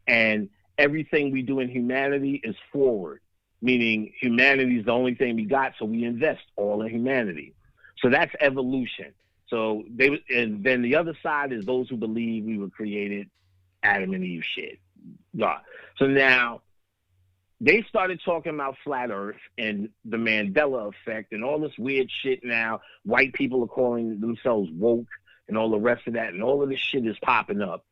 Speaker 2: And everything we do in humanity is forward, meaning humanity is the only thing we got, so we invest all in humanity. So that's evolution. So and then the other side is those who believe we were created Adam and Eve shit. God. So now they started talking about flat Earth and the Mandela effect and all this weird shit now. White people are calling themselves woke and all the rest of that, and all of this shit is popping up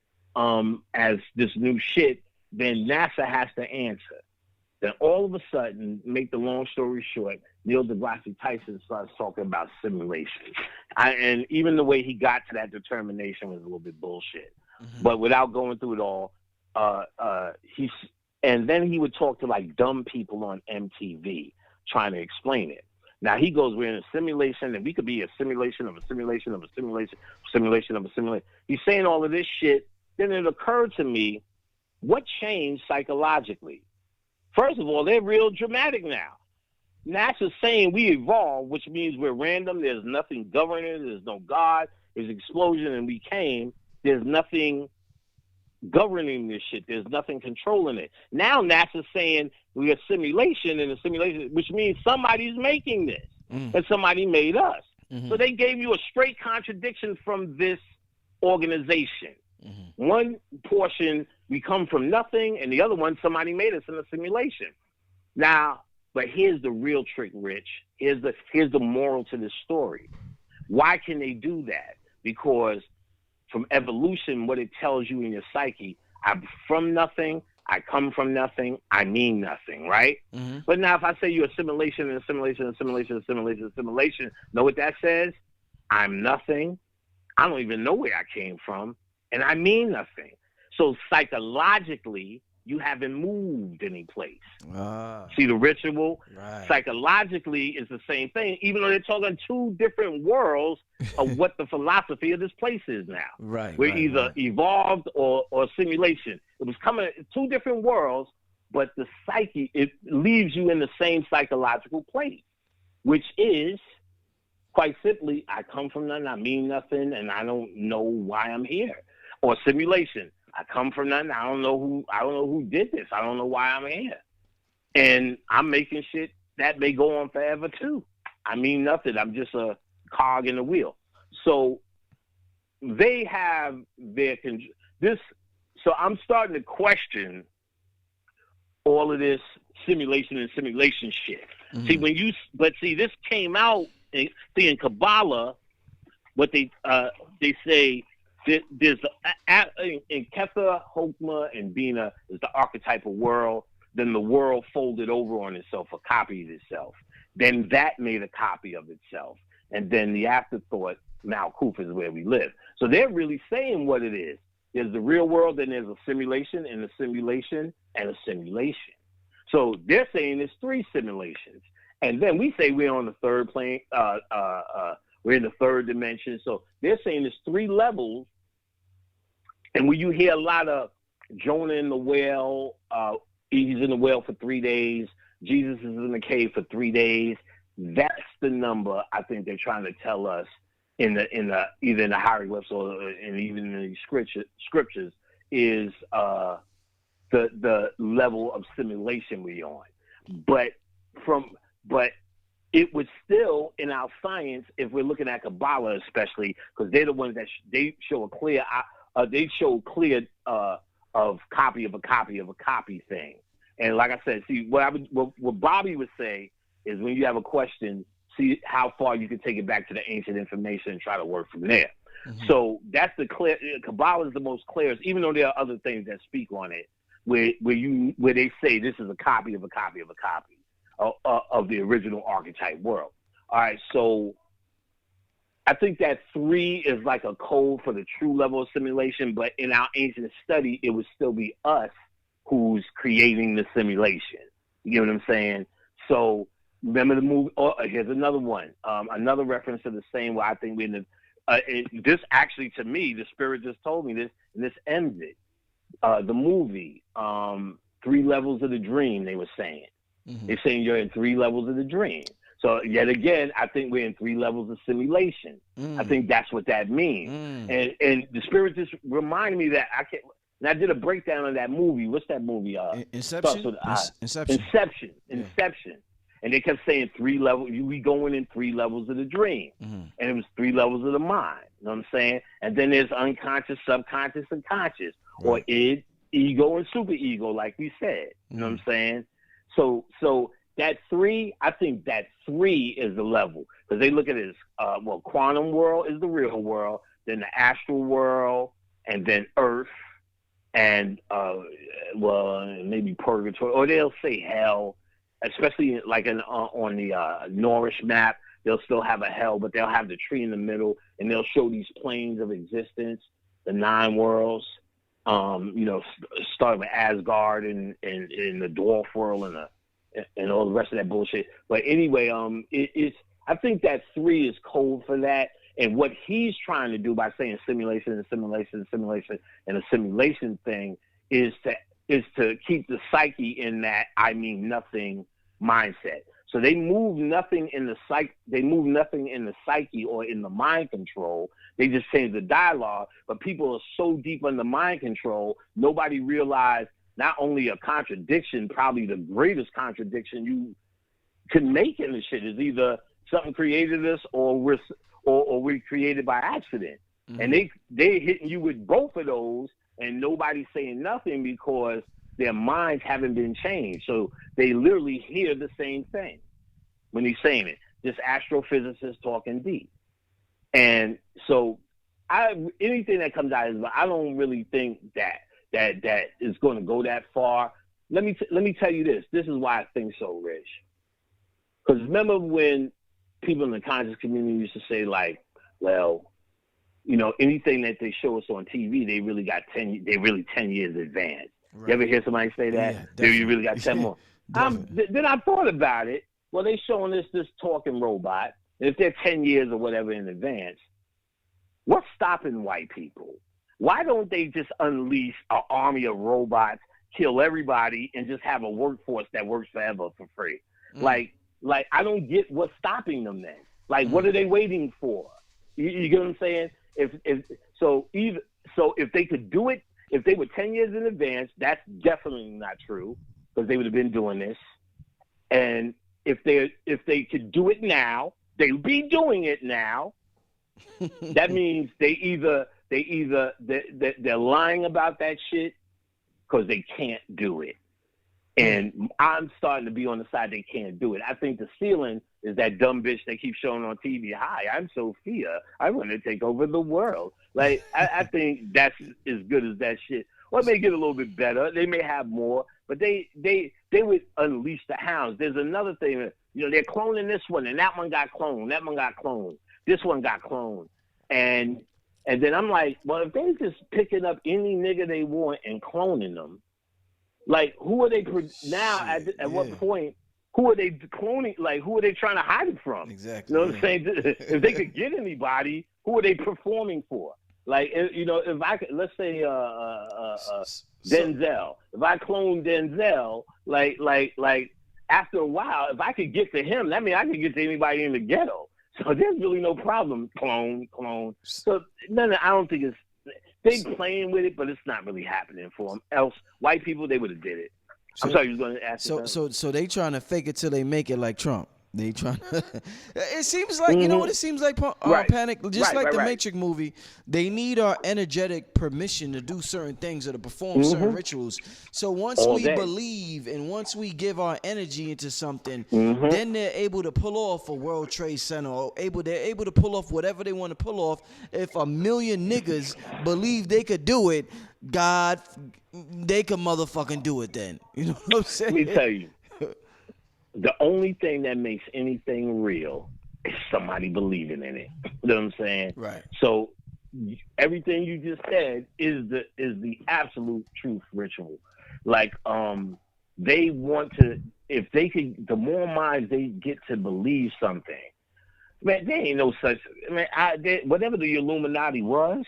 Speaker 2: as this new shit. Then NASA has to answer. Then all of a sudden, make the long story short, Neil deGrasse Tyson starts talking about simulation. And even the way he got to that determination was a little bit bullshit. Mm-hmm. But without going through it all, and then he would talk to like dumb people on MTV trying to explain it. Now he goes, we're in a simulation, and we could be a simulation of a simulation of a simulation, simulation of a simulation. He's saying all of this shit. Then it occurred to me, what changed psychologically? First of all, they're real dramatic now. NASA's saying we evolved, which means we're random. There's nothing governing. There's no God. There's an explosion, and we came. There's nothing governing this shit. There's nothing controlling it. Now NASA's saying we're a simulation, and a simulation, which means somebody's making this, and somebody made us. Mm-hmm. So they gave you a straight contradiction from this organization. Mm-hmm. One portion, we come from nothing, and the other one, somebody made us in a simulation. Now, but here's the real trick, Rich. Here's the moral to this story. Why can they do that? Because from evolution, what it tells you in your psyche, I'm from nothing, I come from nothing, I mean nothing, right? Mm-hmm. But now if I say you're a simulation and a simulation and a simulation and a simulation and a simulation, know what that says? I'm nothing. I don't even know where I came from, and I mean nothing. So psychologically, you haven't moved any place. See the ritual? Right. Psychologically, it's the same thing, even though they're talking two different worlds of what the philosophy of this place is now.
Speaker 1: Right.
Speaker 2: We're either evolved or simulation. It was coming two different worlds, but the psyche, it leaves you in the same psychological place, which is, quite simply, I come from nothing, I mean nothing, and I don't know why I'm here. Or simulation. I come from nothing. I don't know who did this. I don't know why I'm here. And I'm making shit that may go on forever too. I mean nothing. I'm just a cog in the wheel. So they have this. So I'm starting to question all of this simulation and simulation shit. Mm-hmm. See, this came out See, in Kabbalah, what they say there's in Ketha, Hokmah, and Bina is the archetypal world. Then the world folded over on itself, or copied itself. Then that made a copy of itself. And then the afterthought, Malkuth, is where we live. So they're really saying what it is. There's the real world, then there's a simulation, and a simulation, and a simulation. So they're saying there's 3 simulations. And then we say we're on the third plane, we're in the third dimension. So they're saying there's 3 levels. And when you hear a lot of Jonah in the whale, he's in the whale for 3 days, Jesus is in the cave for 3 days, that's the number I think they're trying to tell us in the either in the hieroglyphs or even in the scriptures is the level of simulation we're on. But it would still, in our science, if we're looking at Kabbalah especially, because they're the ones that they show a clear of copy of a copy of a copy thing. And like I said, see, what Bobby would say is when you have a question, see how far you can take it back to the ancient information and try to work from there. Mm-hmm. So that's the clear. Kabbalah is the most clearest, even though there are other things that speak on it, where they say this is a copy of a copy of a copy of the original archetype world. All right, so I think that 3 is like a code for the true level of simulation, but in our ancient study, it would still be us who's creating the simulation. You get what I'm saying? So remember the movie? Oh, here's another one. Another reference to the same way I think we're in the. This actually, to me, the spirit just told me this, and this ends it. The movie, 3 Levels of the Dream, they were saying. Mm-hmm. They're saying you're in 3 levels of the dream. So yet again, I think we're in 3 levels of simulation. I think that's what that means. And the spirit just reminded me that I can't. And I did a breakdown of that movie. What's that movie?
Speaker 1: Inception.
Speaker 2: Inception. And they kept saying 3 levels. We going in 3 levels of the dream, and it was 3 levels of the mind. You know what I'm saying? And then there's unconscious, subconscious, and conscious, or id, ego, and superego, like we said. You know what I'm saying? So that 3, I think that 3 is the level, because they look at it as quantum world is the real world, then the astral world, and then Earth, and maybe purgatory, or they'll say hell, especially like on the Norrish map. They'll still have a hell, but they'll have the tree in the middle, and they'll show these planes of existence, the 9 worlds. Starting with Asgard and the dwarf world and all the rest of that bullshit. But anyway, I think that 3 is code for that. And what he's trying to do by saying simulation and simulation and simulation and a simulation thing is to keep the psyche in that I mean nothing mindset. So they move nothing in the psyche or in the mind control. They just change the dialogue. But people are so deep in the mind control, nobody realized not only a contradiction, probably the greatest contradiction you can make in the shit is either something created us or we're created by accident. Mm-hmm. And they hitting you with both of those, and nobody's saying nothing because their minds haven't been changed. So they literally hear the same thing when he's saying it. This astrophysicist talking deep. And so anything that comes out, I don't really think that is going to go that far. Let me tell you this. This is why I think so, Rich. Because remember when people in the conscious community used to say, like, well, anything that they show us on TV, they really 10 years advanced. Right. You ever hear somebody say that? Yeah, they really got 10 more. Then I thought about it. Well, they showing us this talking robot, and if they're 10 years or whatever in advance, what's stopping white people? Why don't they just unleash an army of robots, kill everybody, and just have a workforce that works forever for free? Like I don't get what's stopping them then. Like, what are they waiting for? You get what I'm saying? If they could do it, if they were 10 years in advance, that's definitely not true, because they would have been doing this. And if they could do it now, they'll be doing it now. That means they're lying about that shit because they can't do it. And I'm starting to be on the side they can't do it. I think the ceiling is that dumb bitch they keep showing on TV. Hi, I'm Sophia. I want to take over the world. Like, I think that's as good as that shit. Or it may get a little bit better. They may have more, but they would unleash the hounds. There's another thing. They're cloning this one, and that one got cloned. That one got cloned. This one got cloned. And then I'm like, well, if they just picking up any nigga they want and cloning them, like, who are they now? At what point? Who are they cloning? Like, who are they trying to hide it from?
Speaker 1: Exactly.
Speaker 2: You know what I'm saying? If they could get anybody, who are they performing for? Like, if I could, let's say Denzel. If I clone Denzel, like after a while, if I could get to him, that means I could get to anybody in the ghetto. So there's really no problem. Clone. So I don't think it's. They playing with it, but it's not really happening for them. Else, white people, they would have did it. I'm sorry, you was going to ask.
Speaker 1: So they trying to fake it till they make it, like Trump. They trying to. It seems like you know what it seems like. Panic, just like the Matrix movie. They need our energetic permission to do certain things or to perform certain rituals. So once we believe and once we give our energy into something, then they're able to pull off a World Trade Center. Or they're able to pull off whatever they want to pull off. If a million niggas believe they could do it, God, they could motherfucking do it. Then you know what I'm saying?
Speaker 2: Let me tell you. The only thing that makes anything real is somebody believing in it. You know what I'm saying?
Speaker 1: Right.
Speaker 2: So everything you just said is the absolute truth ritual. Like, they want to, if they could, the more minds they get to believe something, man, there ain't no such, man, whatever the Illuminati was,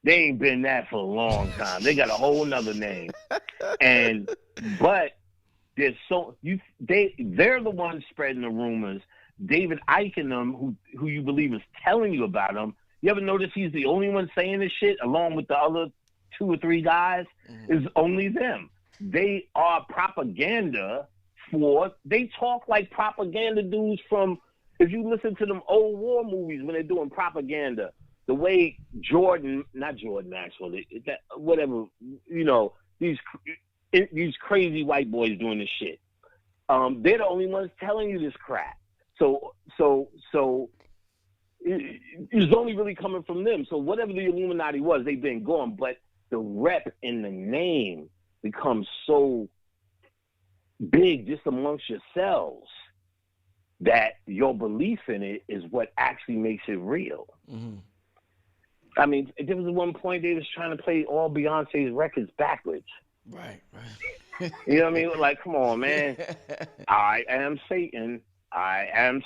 Speaker 2: they ain't been that for a long time. They got a whole nother name. But they're the ones spreading the rumors. David Icke and them, who you believe is telling you about them. You ever notice he's the only one saying this shit along with the other 2 or 3 guys? Is only them. They are propaganda they talk like propaganda dudes from, if you listen to them old war movies when they're doing propaganda, the way not Jordan Maxwell, whatever, these crazy white boys doing this shit. They're the only ones telling you this crap. So it's only really coming from them. So whatever the Illuminati was, they've been gone. But the rep in the name becomes so big just amongst yourselves that your belief in it is what actually makes it real. I mean, there was one point they was trying to play all Beyonce's records backwards.
Speaker 1: Right.
Speaker 2: You know what I mean? Like, come on, man. I am Satan. I'm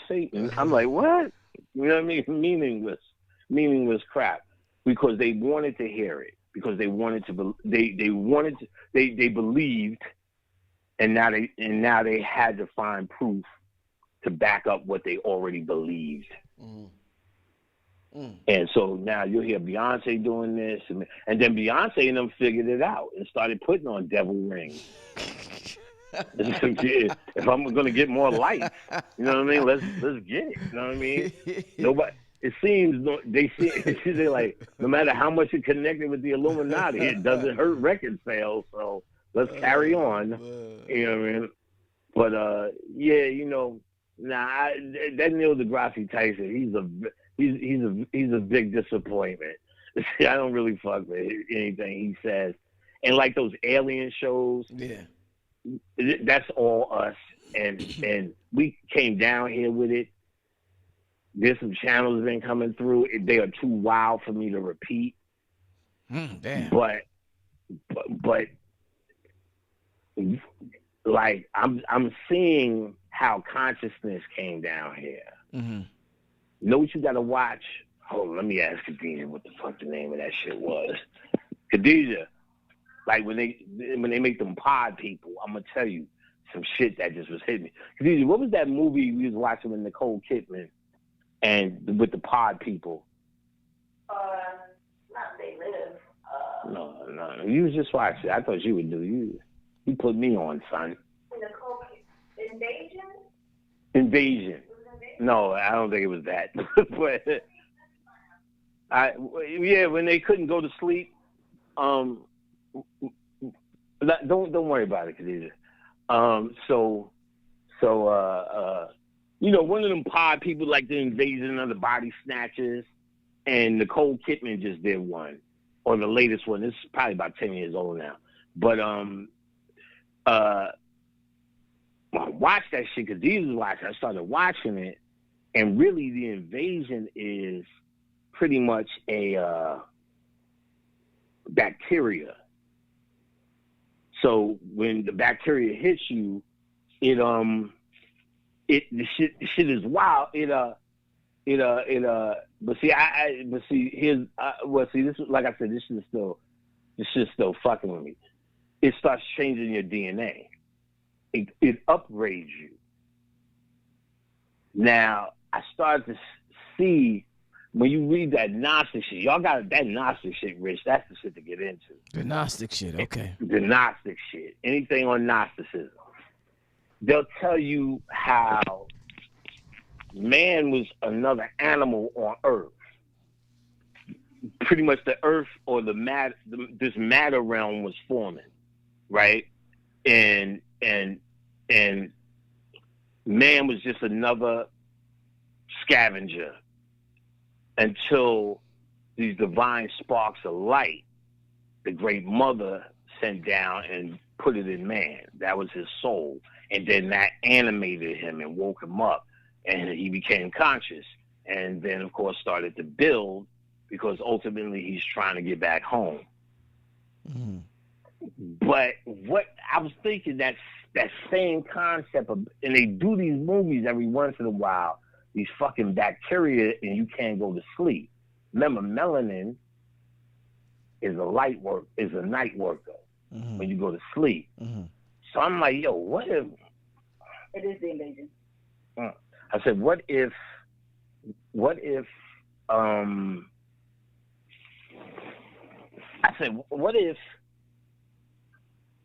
Speaker 2: like, what? You know what I mean? Meaningless crap. Because they wanted to hear it. Because they wanted to. They believed, and now they had to find proof to back up what they already believed. And so now you'll hear Beyonce doing this, and then Beyonce and them figured it out and started putting on devil rings. If I'm going to get more lights, you know what I mean? Let's get it. You know what I mean? Nobody. It seems they're like, no matter how much it connected with the Illuminati, it doesn't hurt record sales. So let's carry on. You know what I mean? But that Neil deGrasse Tyson, he's a big disappointment. I don't really fuck with anything he says. And like those alien shows, that's all us. And we came down here with it. There's some channels been coming through. They are too wild for me to repeat.
Speaker 1: Damn.
Speaker 2: But like I'm seeing how consciousness came down here. You know what you gotta watch? Hold on, let me ask Khadijah what the fuck the name of that shit was. Khadijah, like when they make them pod people, I'm gonna tell you some shit that just was hitting me. Khadijah, what was that movie we was watching with Nicole Kidman and with the pod people?
Speaker 3: Not They Live.
Speaker 2: No. You was just watching. I thought you would do. You put me on, son.
Speaker 3: Nicole Invasion?
Speaker 2: Invasion. No, I don't think it was that. But when they couldn't go to sleep, don't worry about it, Khadijah. You know, one of them pod people like the Invasion of the Body Snatchers, and Nicole Kidman just did one, or the latest one. This is probably about 10 years old now. But I watched that shit because these was watching. I started watching it, and really the invasion is pretty much a bacteria. So when the bacteria hits you, the shit is wild. But see, this is, like I said, this shit is still fucking with me. It starts changing your DNA. It upgrades you. Now, I started to see, when you read that Gnostic shit, y'all got that Gnostic shit, Rich. That's the shit to get into.
Speaker 1: The Gnostic shit, okay.
Speaker 2: The Gnostic shit. Anything on Gnosticism. They'll tell you how man was another animal on Earth. Pretty much the Earth or this matter realm was forming, right? And man was just another scavenger until these divine sparks of light, the Great Mother sent down and put it in man. That was his soul. And then that animated him and woke him up, and he became conscious. And then, of course, started to build, because ultimately he's trying to get back home.
Speaker 1: Mm-hmm.
Speaker 2: But what I was thinking, that same concept of, and they do these movies every once in a while, these fucking bacteria, and you can't go to sleep. Remember, melanin is a night worker
Speaker 1: mm-hmm.
Speaker 2: when you go to sleep.
Speaker 1: Mm-hmm.
Speaker 2: So I'm like, yo, what if?
Speaker 3: It is the invasion.
Speaker 2: I said, what if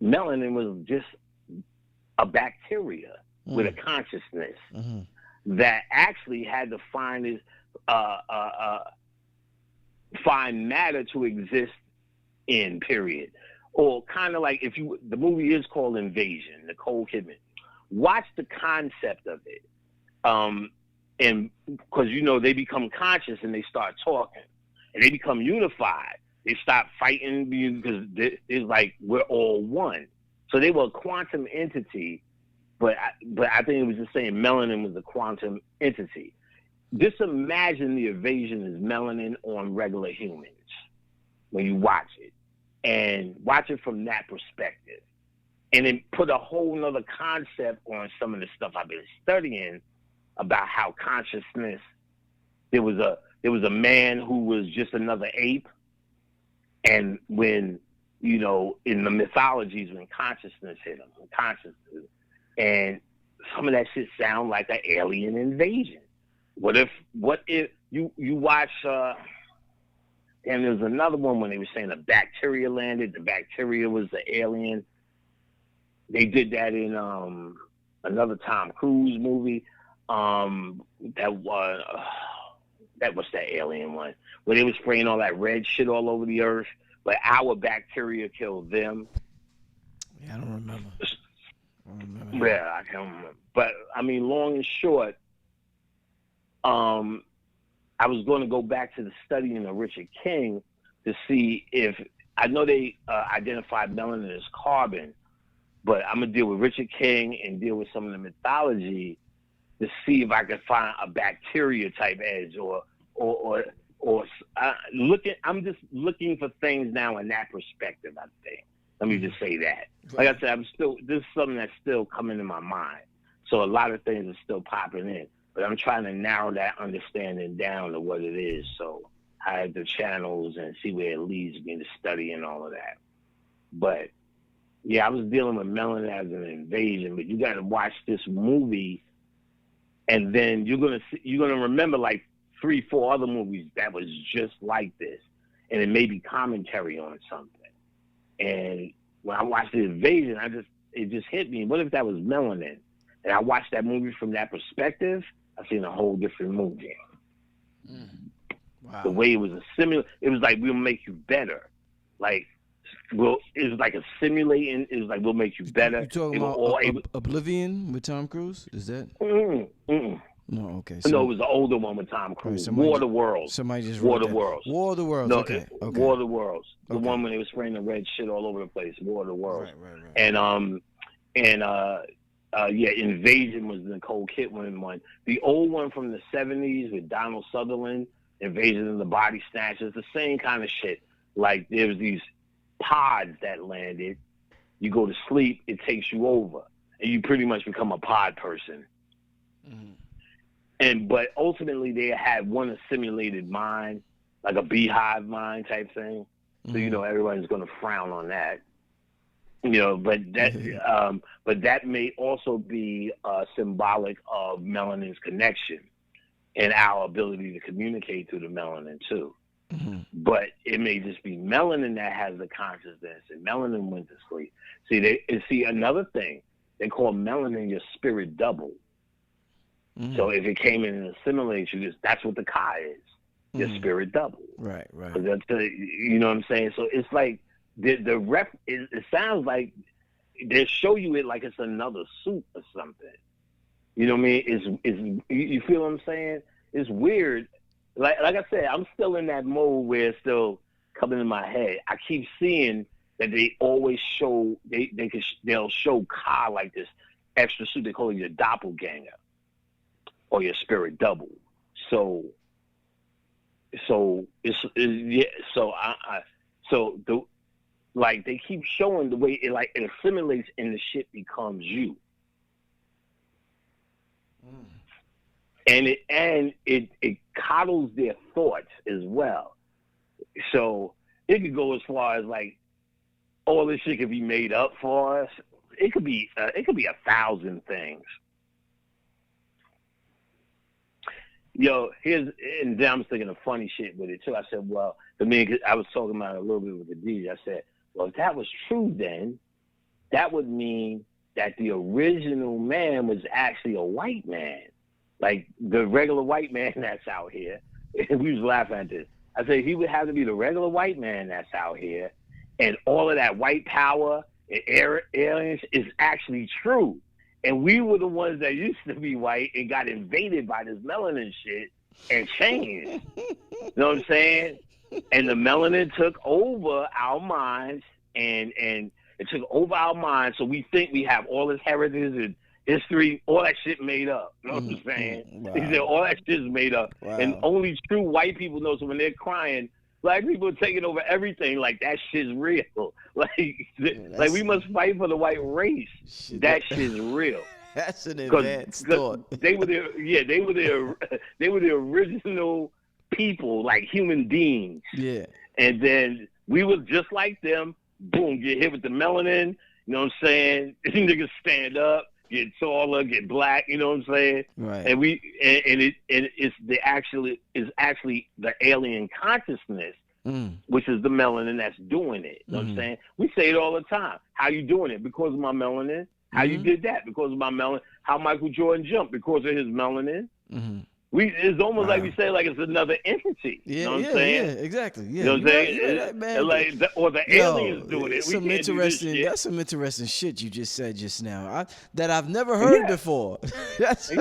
Speaker 2: melanin was just a bacteria with a consciousness that actually had to find matter to exist in, period. Or kind of like, the movie is called Invasion, Nicole Kidman. Watch the concept of it. And because, they become conscious and they start talking and they become unified. They stop fighting because it's like we're all one. So they were a quantum entity, but I think it was just saying melanin was a quantum entity. Just imagine the invasion is melanin on regular humans when you watch it, and watch it from that perspective. And then put a whole nother concept on some of the stuff I've been studying about how consciousness, there was a man who was just another ape. And when, in the mythologies, when consciousness hit him, and some of that shit sound like an alien invasion. What if you watch, and there's another one when they were saying a bacteria landed, the bacteria was the alien. They did that in another Tom Cruise movie. That was that alien one, where they were spraying all that red shit all over the earth, but our bacteria killed them.
Speaker 1: Yeah, I don't remember.
Speaker 2: Yeah, I can't remember. But I mean, long and short, I was going to go back to the studying of Richard King to see if, I know they identified melanin as carbon, but I'm gonna deal with Richard King and deal with some of the mythology to see if I can find a bacteria type edge or I'm just looking for things now in that perspective, I think. Let me just say that. Like I said, this is something that's still coming in my mind. So a lot of things are still popping in, but I'm trying to narrow that understanding down to what it is. So I have the channels and see where it leads me to study and all of that. But yeah, I was dealing with melanin as an invasion, but you got to watch this movie, and then you're gonna remember like 3-4 other movies that was just like this, and it may be commentary on something. And when I watched the invasion, it just hit me. What if that was melanin? And I watched that movie from that perspective. I seen a whole different movie.
Speaker 1: Wow.
Speaker 2: The way it was it was like, we'll make you better. Like, It's like a simulating. It's like we'll make you better.
Speaker 1: You talking
Speaker 2: They were
Speaker 1: about
Speaker 2: all able.
Speaker 1: Oblivion with Tom Cruise? Is that? No, okay.
Speaker 2: No, it was the older one with Tom Cruise. War of the Worlds.
Speaker 1: Somebody just
Speaker 2: War
Speaker 1: wrote
Speaker 2: of the
Speaker 1: that.
Speaker 2: Worlds.
Speaker 1: War of the Worlds.
Speaker 2: No,
Speaker 1: Okay.
Speaker 2: War of the Worlds. The
Speaker 1: Okay.
Speaker 2: one when they were spraying the red shit all over the place. War of the Worlds.
Speaker 1: Right.
Speaker 2: And Invasion was the Nicole Kidman one. The old one from the 70s with Donald Sutherland, Invasion of the Body Snatchers, the same kind of shit. Like there was these pods that landed. You go to sleep, it takes you over, and you pretty much become a pod person. But ultimately they had one a simulated mind, like a beehive mind type thing. So everyone's going to frown on that. But that may also be symbolic of melanin's connection and our ability to communicate through the melanin too. But it may just be melanin that has the consciousness, and melanin went to sleep. See another thing, they call melanin your spirit double. So if it came in and assimilates you, that's what the Ka is, your spirit double.
Speaker 1: Right.
Speaker 2: That's you know what I'm saying? So it's like it sounds like they show you it like it's another suit or something. You know what I mean? It's you feel what I'm saying? It's weird. Like I said, I'm still in that mode where it's still coming in my head. I keep seeing that they always show they'll show Ka like this extra suit. They call it your doppelganger or your spirit double. So they keep showing the way it assimilates and the shit becomes you. And it coddles their thoughts as well. So it could go as far as like all this shit could be made up for us. It could be 1,000 things. And then I'm thinking of funny shit with it too. I said, well, I was talking about it a little bit with the DJ. I said, well, if that was true, then that would mean that the original man was actually a white man, like the regular white man that's out here. And we was laughing at this. I said he would have to be the regular white man that's out here, and all of that white power and aliens is actually true. And we were the ones that used to be white and got invaded by this melanin shit and changed. You know what I'm saying? And the melanin took over our minds and it took over our minds. So we think we have all this heritage and history, all that shit made up. You know what I'm saying?
Speaker 1: Wow.
Speaker 2: He said all that shit is made up.
Speaker 1: Wow.
Speaker 2: And only true white people know. So when they're crying, black people are taking over everything. Like that shit's real. Like we must fight for the white race. That shit's real.
Speaker 1: That's an advanced thought.
Speaker 2: They were the original people, like human beings.
Speaker 1: Yeah.
Speaker 2: And then we was just like them. Boom, get hit with the melanin. You know what I'm saying? Niggas stand up, get taller, get black. You know what I'm saying?
Speaker 1: Right.
Speaker 2: And it's actually the alien consciousness, which is the melanin that's doing it. You know what I'm saying? We say it all the time. How you doing it? Because of my melanin. How you did that? Because of my melanin. How Michael Jordan jumped? Because of his melanin. It's almost like we say like it's another entity.
Speaker 1: Yeah,
Speaker 2: you know what I'm saying?
Speaker 1: Yeah, exactly. Yeah.
Speaker 2: You know what I'm saying?
Speaker 1: Man,
Speaker 2: or the aliens doing it.
Speaker 1: That's some interesting shit you just said just now. That I've never heard before. That's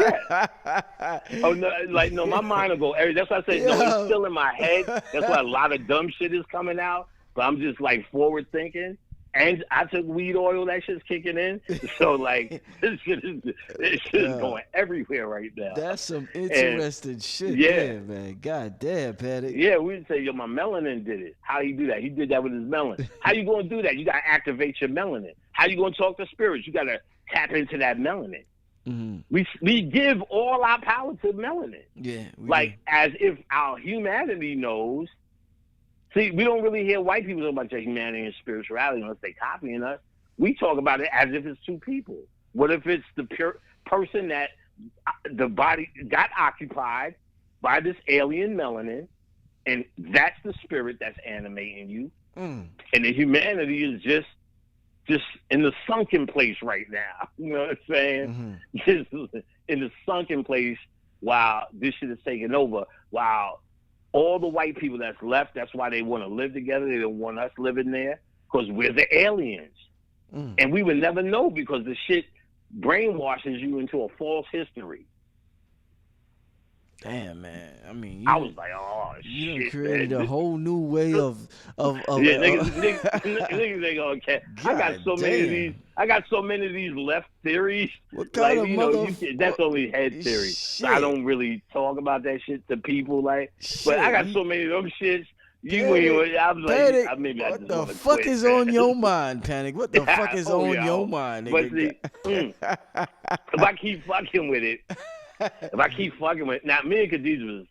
Speaker 2: Oh no, my mind will go. That's why I say no. It's still in my head. That's why a lot of dumb shit is coming out. But I'm just like forward thinking. And I took weed oil, that shit's kicking in. So like this shit is going everywhere right now.
Speaker 1: That's some interesting shit. Yeah, man. God damn, Patty.
Speaker 2: Yeah, we'd say, my melanin did it. How he do that? He did that with his melanin. How you gonna do that? You gotta activate your melanin. How you gonna talk to spirits? You gotta tap into that melanin. We give all our power to melanin.
Speaker 1: Yeah.
Speaker 2: As if our humanity knows. See, we don't really hear white people talk about their humanity and spirituality unless they copying us. We talk about it as if it's two people. What if it's the person that the body got occupied by this alien melanin, and that's the spirit that's animating you, and the humanity is just in the sunken place right now. You know what I'm saying? Just in the sunken place while this shit is taking over. While all the white people that's left, that's why they want to live together. They don't want us living there. because we're the aliens. And we would never know because the shit brainwashes you into a false history.
Speaker 1: Damn, man. I mean,
Speaker 2: I was like, oh
Speaker 1: you
Speaker 2: shit,
Speaker 1: done created
Speaker 2: man.
Speaker 1: a whole new way of
Speaker 2: Yeah, niggas ain't gonna catch. I got so many of these. I got so many of these left theories.
Speaker 1: What kind of
Speaker 2: that's only head theory. So I don't really talk about that shit to people. Like, but I got so many of them shits. I'm like, maybe I just
Speaker 1: what the
Speaker 2: want to
Speaker 1: fuck
Speaker 2: quit,
Speaker 1: is
Speaker 2: man.
Speaker 1: on your mind, Panic? What the fuck is on your mind,
Speaker 2: But
Speaker 1: nigga?
Speaker 2: see, if I keep fucking with it, now me and Khadijah was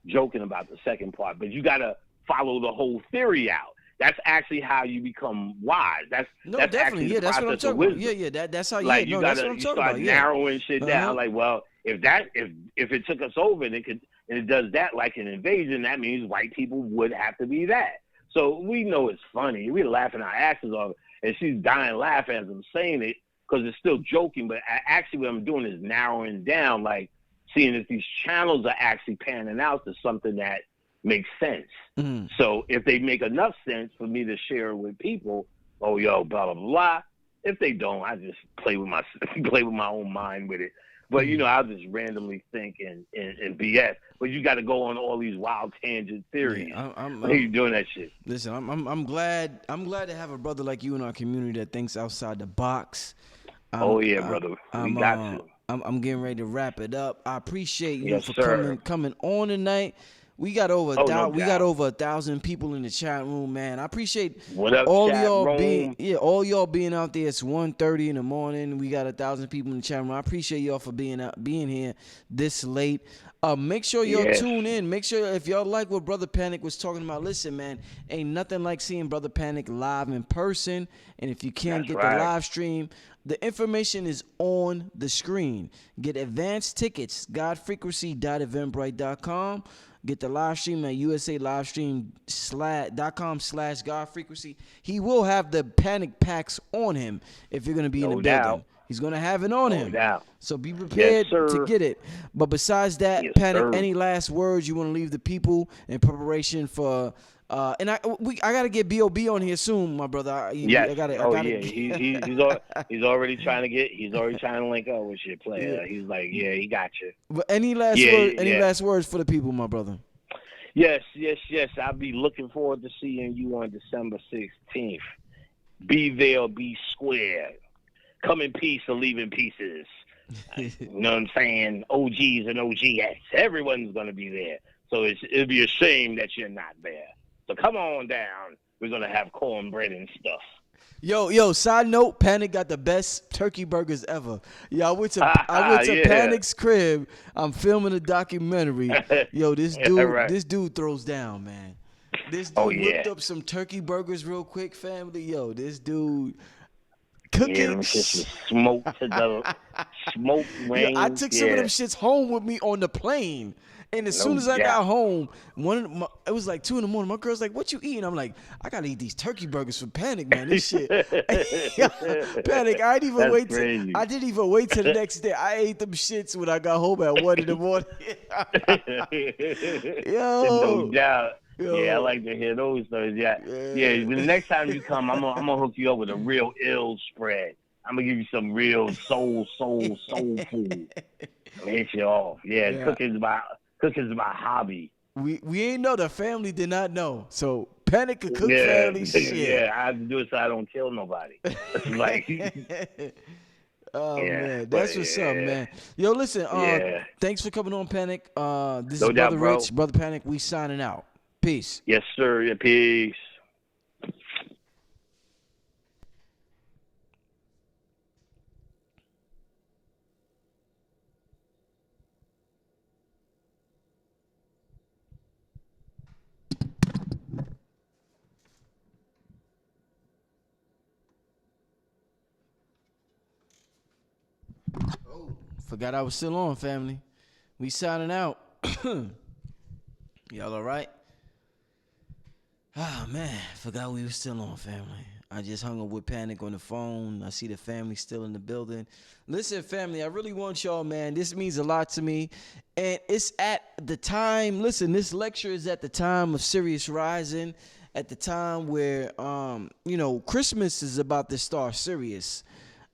Speaker 2: joking about the second part, but you gotta follow the whole theory out. That's actually how you become wise. That's
Speaker 1: definitely,
Speaker 2: actually the
Speaker 1: that's what I'm
Speaker 2: process
Speaker 1: talking
Speaker 2: of
Speaker 1: about.
Speaker 2: wisdom.
Speaker 1: Yeah, that's how
Speaker 2: Like
Speaker 1: that's what I'm talking
Speaker 2: start
Speaker 1: about. Yeah.
Speaker 2: narrowing shit down. Like, well, if it took us over and it does that like an invasion, that means white people would have to be that. So we know it's funny. We're laughing our asses off, and she's dying laughing as I'm saying it because it's still joking. But actually, what I'm doing is narrowing down, like seeing if these channels are actually panning out to something that makes sense. So if they make enough sense for me to share it with people, oh yo, blah blah blah. If they don't, I just play with my own mind with it. But I'll just randomly think and BS. But you got to go on all these wild tangent theories.
Speaker 1: I'm
Speaker 2: you doing that shit.
Speaker 1: Listen, I'm glad to have a brother like you in our community that thinks outside the box.
Speaker 2: Brother, we got to.
Speaker 1: I'm getting ready to wrap it up. I appreciate you for coming on tonight. We got over 1,000 people in the chat room, man. I appreciate all y'all being out there. It's 1:30 in the morning. We got 1,000 people in the chat room. I appreciate y'all for being here this late. Make sure y'all tune in. Make sure if y'all like what Brother Panic was talking about, listen, man, ain't nothing like seeing Brother Panic live in person. And if you can't get the live stream, the information is on the screen. Get advanced tickets, godfrequency.eventbrite.com. Get the live stream at usalivestream.com/godfrequency. He will have the panic packs on him if you're going to be in the building. He's going to have it on him.
Speaker 2: Doubt.
Speaker 1: So be prepared to get it. But besides that, Panic, any last words you want to leave the people in preparation for and I got to get B.O.B. on here soon, my brother.
Speaker 2: He's already trying to link up with your player. Yeah. He's like, he got you.
Speaker 1: But any last words for the people, my brother?
Speaker 2: Yes. I'll be looking forward to seeing you on December 16th. Be there or be square. Come in peace or leave in pieces. You know what I'm saying? OGs and OGs. Everyone's going to be there. So it'd be a shame that you're not there. So come on down. We're going to have cornbread and stuff.
Speaker 1: Yo, side note, Panic got the best turkey burgers ever. I went to Panic's crib. I'm filming a documentary. Yo, this dude throws down, man. This dude whipped up some turkey burgers real quick, family. Yo, this dude cooking.
Speaker 2: Smoked wings.
Speaker 1: I took some of them shits home with me on the plane. And as soon as I got home, it was like 2 a.m. My girl's like, "What you eating?" I'm like, "I gotta eat these turkey burgers for Panic, man. This shit." Panic. I didn't even wait till the next day. I ate them shits when I got home at 1 in the morning. Yo.
Speaker 2: No doubt. Yeah, I like to hear those stories. Yeah. When the next time you come, I'm gonna hook you up with a real ill spread. I'm gonna give you some real soul food. I'm gonna hit you off. Cooking's my hobby.
Speaker 1: We ain't know. The family did not know. So Panic could cook family shit.
Speaker 2: Yeah, I have to do it so I don't kill nobody. Like,
Speaker 1: man, that's what's up, man. Yo, listen. Thanks for coming on, Panic. This is Brother Rich, Brother Panic. We signing out. Peace.
Speaker 2: Yes, sir. Yeah, peace.
Speaker 1: Forgot I was still on, family. We signing out. Y'all all right? Ah, man. Forgot we were still on, family. I just hung up with Panic on the phone. I see the family still in the building. Listen, family, I really want y'all, man. This means a lot to me. And it's at the time. Listen, this lecture is at the time of Sirius rising. at the time where Christmas is about to start serious.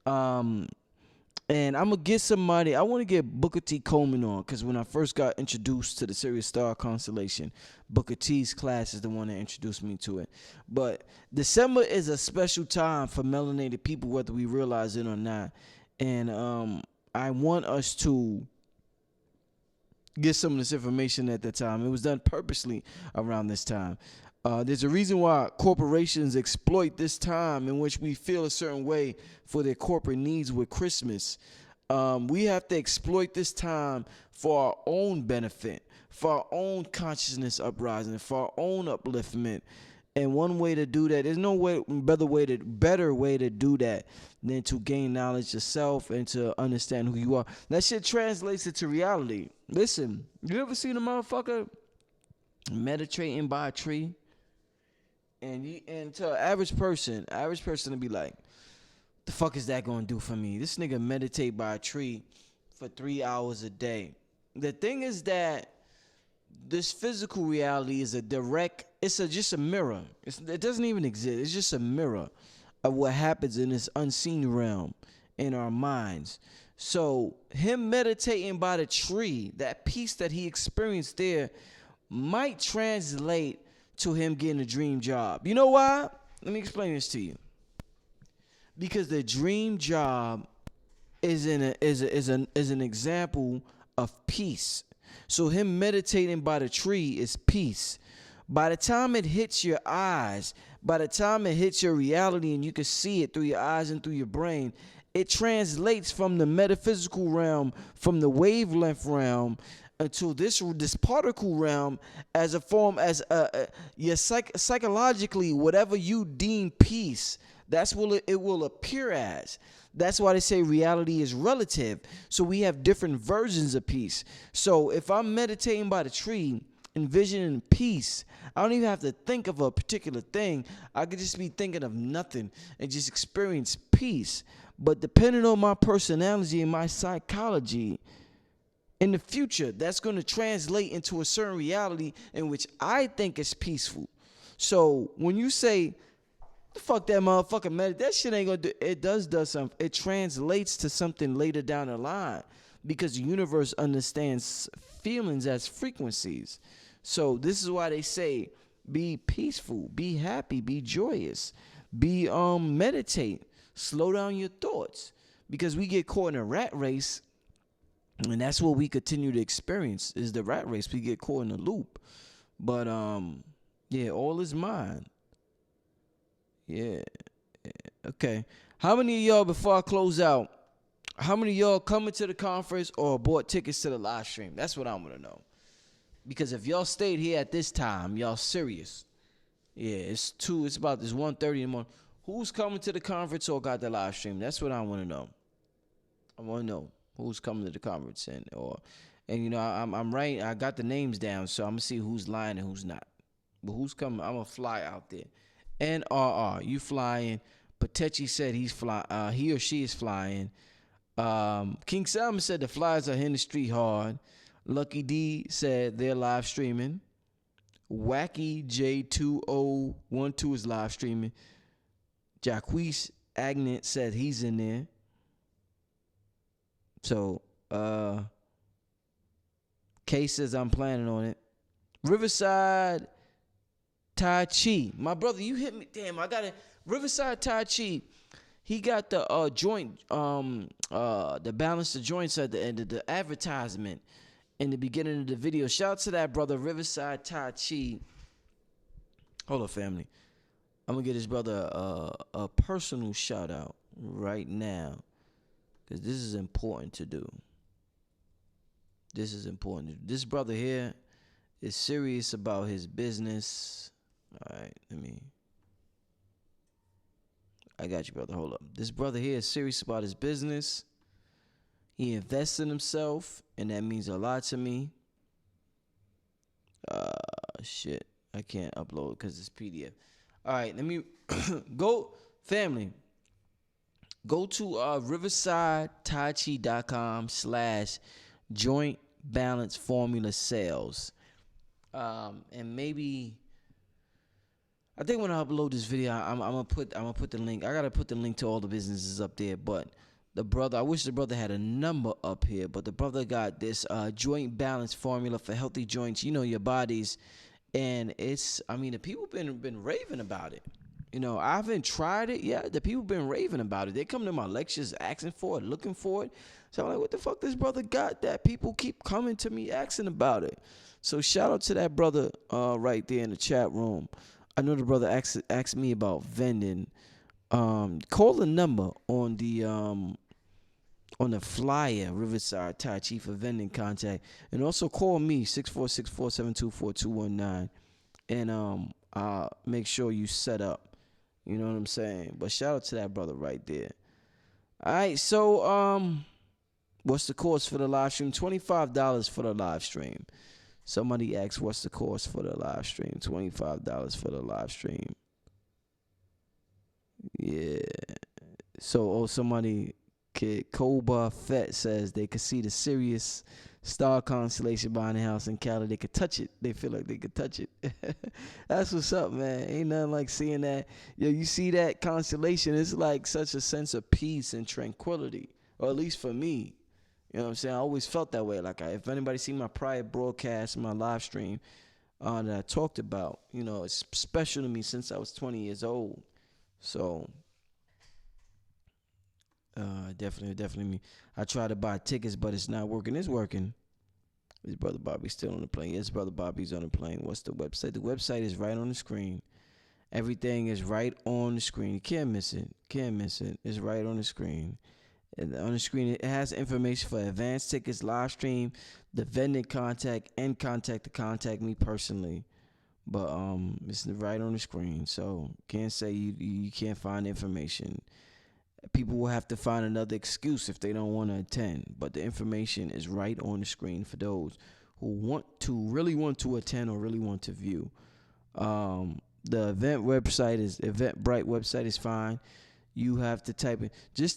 Speaker 1: And I'm gonna get somebody. I want to get Booker T. Coleman on, because when I first got introduced to the Sirius Star constellation, Booker T's class is the one that introduced me to it. But December is a special time for melanated people, whether we realize it or not. And I want us to get some of this information at that time. It was done purposely around this time. There's a reason why corporations exploit this time in which we feel a certain way for their corporate needs with Christmas. We have to exploit this time for our own benefit, for our own consciousness uprising, for our own upliftment. And one way to do that, there's no better way to do that than to gain knowledge of self and to understand who you are. That shit translates into reality. Listen, you ever seen a motherfucker meditating by a tree? And to an average person to be like, the fuck is that gonna do for me? This nigga meditate by a tree for 3 hours a day. The thing is that this physical reality is just a mirror. It doesn't even exist. It's just a mirror of what happens in this unseen realm in our minds. So him meditating by the tree, that peace that he experienced there, might translate to him getting a dream job. You know why? Let me explain this to you. Because the dream job is an example of peace. So him meditating by the tree is peace. By the time it hits your eyes, by the time it hits your reality and you can see it through your eyes and through your brain, it translates from the metaphysical realm, from the wavelength realm, to this particle realm as a form, as psychologically, whatever you deem peace, that's what it will appear as. That's why they say reality is relative. So we have different versions of peace. So if I'm meditating by the tree, envisioning peace, I don't even have to think of a particular thing. I could just be thinking of nothing and just experience peace. But depending on my personality and my psychology, in the future, that's going to translate into a certain reality in which I think is peaceful. So when you say, the fuck that motherfucker meditate, that shit ain't going to do, it does something. It translates to something later down the line, because the universe understands feelings as frequencies. So this is why they say, be peaceful, be happy, be joyous, meditate, slow down your thoughts, because we get caught in a rat race. And that's what we continue to experience, is the rat race. We get caught in a loop. But yeah, all is mine. Yeah. Okay. How many of y'all, before I close out, how many of y'all coming to the conference or bought tickets to the live stream? That's what I want to know. Because if y'all stayed here at this time, y'all serious. Yeah, it's about this 1:30 in the morning. Who's coming to the conference or got the live stream? That's what I want to know. I want to know who's coming to the conference, and I'm right. I got the names down, so I'm gonna see who's lying and who's not. But who's coming? I'm gonna fly out there. NRR, you flying? Patechi said he's flying. He or she is flying. King Salmon said the flyers are in the street hard. Lucky D said they're live streaming. Wacky J2012 is live streaming. Jacquees Agnet said he's in there. So, Kay says I'm planning on it. Riverside Tai Chi. My brother, you hit me. Damn, I got it. Riverside Tai Chi. He got the joint, the balance of joints at the end of the advertisement in the beginning of the video. Shout out to that brother, Riverside Tai Chi. Hold up, family. I'm gonna get his brother a personal shout out right now, because this is important to do. This brother here is serious about his business. All right, I got you, brother. Hold up. This brother here is serious about his business. He invests in himself, and that means a lot to me. Shit. I can't upload because it's PDF. All right, let me go, family. Go to riversideTaichi.com/joint balance formula sales. And maybe I think when I upload this video, I'm gonna put the link. I gotta put the link to all the businesses up there. But the brother, I wish the brother had a number up here. But the brother got this joint balance formula for healthy joints. You know, your bodies, and it's. I mean, the people been raving about it. You know, I haven't tried it yet. The people been raving about it. They come to my lectures asking for it, looking for it. So I'm like, what the fuck this brother got that people keep coming to me asking about it? So shout out to that brother right there in the chat room. I know the brother asked me about vending. Call the number on the flyer, Riverside Tai Chi for vending contact. And also call me, 646-472-4219. And I'll make sure you set up. You know what I'm saying? But shout out to that brother right there. All right, so what's the cost for the live stream? $25 for the live stream. Somebody asked, what's the cost for the live stream? $25 for the live stream. Yeah. So, somebody, Koba Fett says they could see the Sirius star constellation behind the house in Cali. They could touch it. They feel like they could touch it. That's what's up, man. Ain't nothing like seeing that. Yo, you see that constellation, it's like such a sense of peace and tranquility. Or at least for me. You know what I'm saying? I always felt that way. Like, if anybody seen my prior broadcast, my live stream that I talked about, you know, it's special to me since I was 20 years old. So, definitely. I tried to buy tickets, but it's not working. It's working. Is Brother Bobby still on the plane? Yes, Brother Bobby's on the plane. What's the website? The website is right on the screen. Everything is right on the screen. You can't miss it. It's right on the screen. And on the screen, it has information for advanced tickets, live stream, the vending contact, and contact to contact me personally. But it's right on the screen, so can't say you can't find information. People will have to find another excuse if they don't want to attend. But the information is right on the screen for those who really want to attend or really want to view. The Eventbrite website is fine. You have to type in,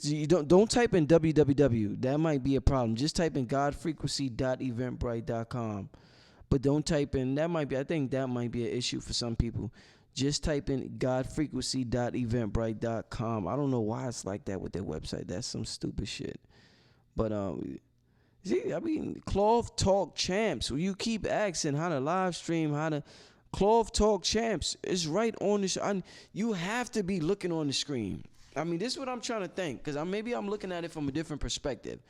Speaker 1: you don't type in www. That might be a problem. Just type in godfrequency.eventbrite.com. But don't type in, I think that might be an issue for some people. Just type in godfrequency.eventbrite.com. I don't know why it's like that with their website. That's some stupid shit. But see, I mean, Cloth Talk Champs. When you keep asking how to live stream, Cloth Talk Champs is right on the you have to be looking on the screen. I mean, this is what I'm trying to think, because maybe I'm looking at it from a different perspective.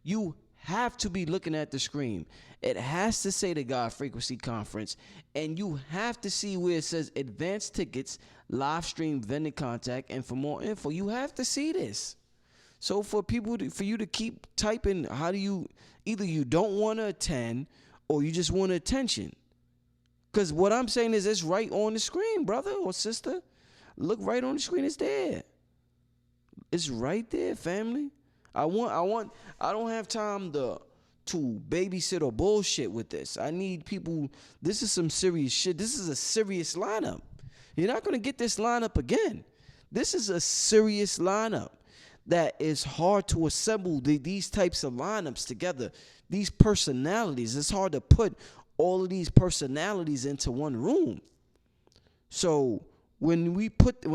Speaker 1: You have to be looking at the screen. It has to say the God Frequency Conference, and you have to see where it says advanced tickets, live stream, vending contact, and for more info. You have to see this. So for you to keep typing, either you don't want to attend or you just want attention. Because what I'm saying is it's right on the screen, brother or sister. Look right on the screen. It's there. It's right there, family. I don't have time to babysit or bullshit with this. I need people. This is some serious shit. This is a serious lineup. You're not going to get this lineup again. This is a serious lineup that is hard to assemble these types of lineups together. These personalities. It's hard to put all of these personalities into one room. So when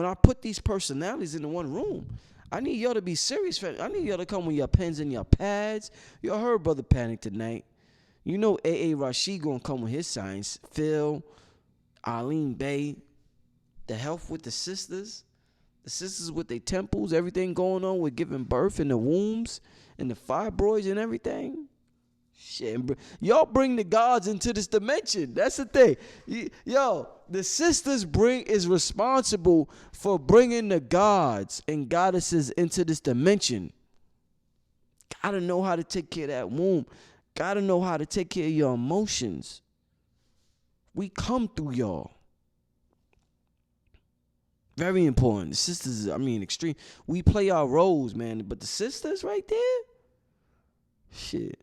Speaker 1: I put these personalities into one room, I need y'all to be serious. I need y'all to come with your pens and your pads. Y'all heard Brother Panic tonight. You know A.A. Rashid gonna come with his science. Phil, Arlene Bay, the health with the sisters with their temples, everything going on with giving birth in the wombs and the fibroids and everything. Shit, y'all bring the gods into this dimension. That's the thing. Yo, the sisters is responsible for bringing the gods and goddesses into this dimension. Gotta know how to take care of that womb. Gotta know how to take care of your emotions. We come through y'all. Very important. The sisters, extreme. We play our roles, man. But the sisters right there, shit.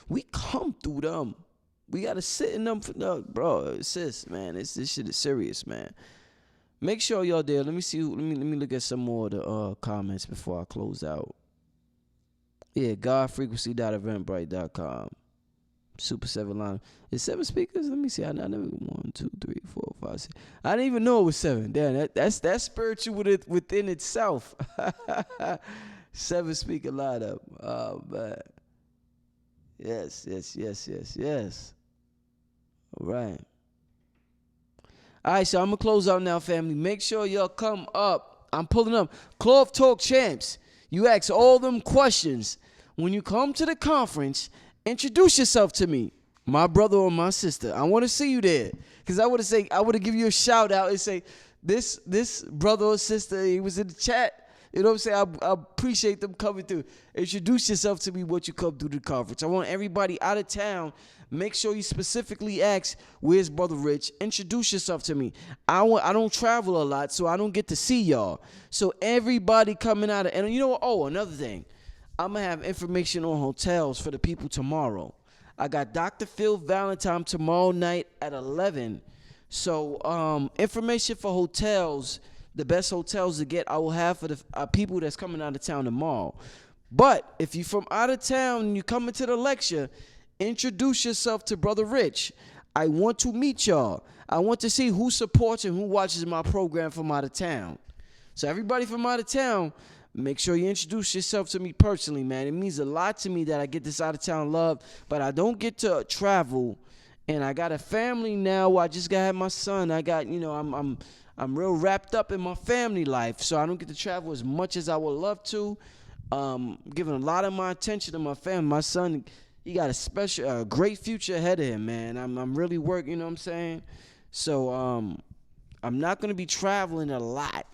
Speaker 1: We come through them. We gotta sit in them bro. Sis, man, this shit is serious, man. Make sure y'all there. Let me see. Let me look at some more of the comments before I close out. Yeah, godfrequency.eventbrite.com. Super 7 line. Is 7 speakers? Let me see. I never 1, 2, 3, 4, 5, 6. I didn't even know it was 7. Damn, that's spiritual within itself. 7 speaker lineup. Oh man. Yes. All right. All right, so I'm gonna close out now, family. Make sure y'all come up. I'm pulling up. Cloth Talk Champs. You ask all them questions. When you come to the conference, introduce yourself to me, my brother or my sister. I want to see you there, cause I would have give you a shout out and say, this brother or sister, he was in the chat. You know what I'm saying? I appreciate them coming through. Introduce yourself to me once you come through the conference. I want everybody out of town. Make sure you specifically ask, where's Brother Rich? Introduce yourself to me. I don't travel a lot, so I don't get to see y'all. So everybody coming out of, and you know what? Oh, another thing. I'm going to have information on hotels for the people tomorrow. I got Dr. Phil Valentine tomorrow night at 11. So information for hotels, the best hotels to get, I will have for the people that's coming out of town tomorrow. But if you're from out of town and you come into the lecture, introduce yourself to Brother Rich. I want to meet y'all. I want to see who supports and who watches my program from out of town. So everybody from out of town, make sure you introduce yourself to me personally, man. It means a lot to me that I get this out of town love, but I don't get to travel. And I got a family now. I just got my son. I got, I'm real wrapped up in my family life, so I don't get to travel as much as I would love to. Giving a lot of my attention to my family. My son, he got a great future ahead of him, man. I'm really working, you know what I'm saying? So I'm not gonna be traveling a lot.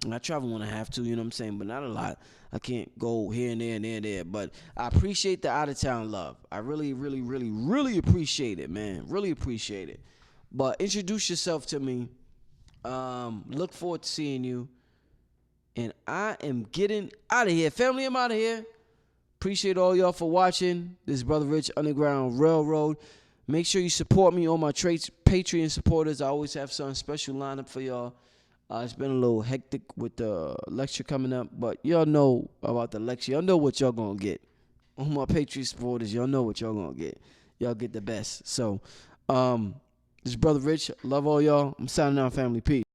Speaker 1: I travel when I have to, you know what I'm saying, but not a lot. I can't go here and there and there and there. But I appreciate the out of town love. I really, really, really, really appreciate it, man. Really appreciate it. But introduce yourself to me. Look forward to seeing you. And I am getting out of here. Family, I'm out of here. Appreciate all y'all for watching. This is Brother Rich, Underground Railroad. Make sure you support me, all my Patreon supporters. I always have something special lined up for y'all. It's been a little hectic with the lecture coming up, but y'all know about the lecture. Y'all know what y'all gonna get. All my Patreon supporters, y'all know what y'all gonna get. Y'all get the best. So, this is Brother Rich. Love all y'all. I'm signing out, family. Peace.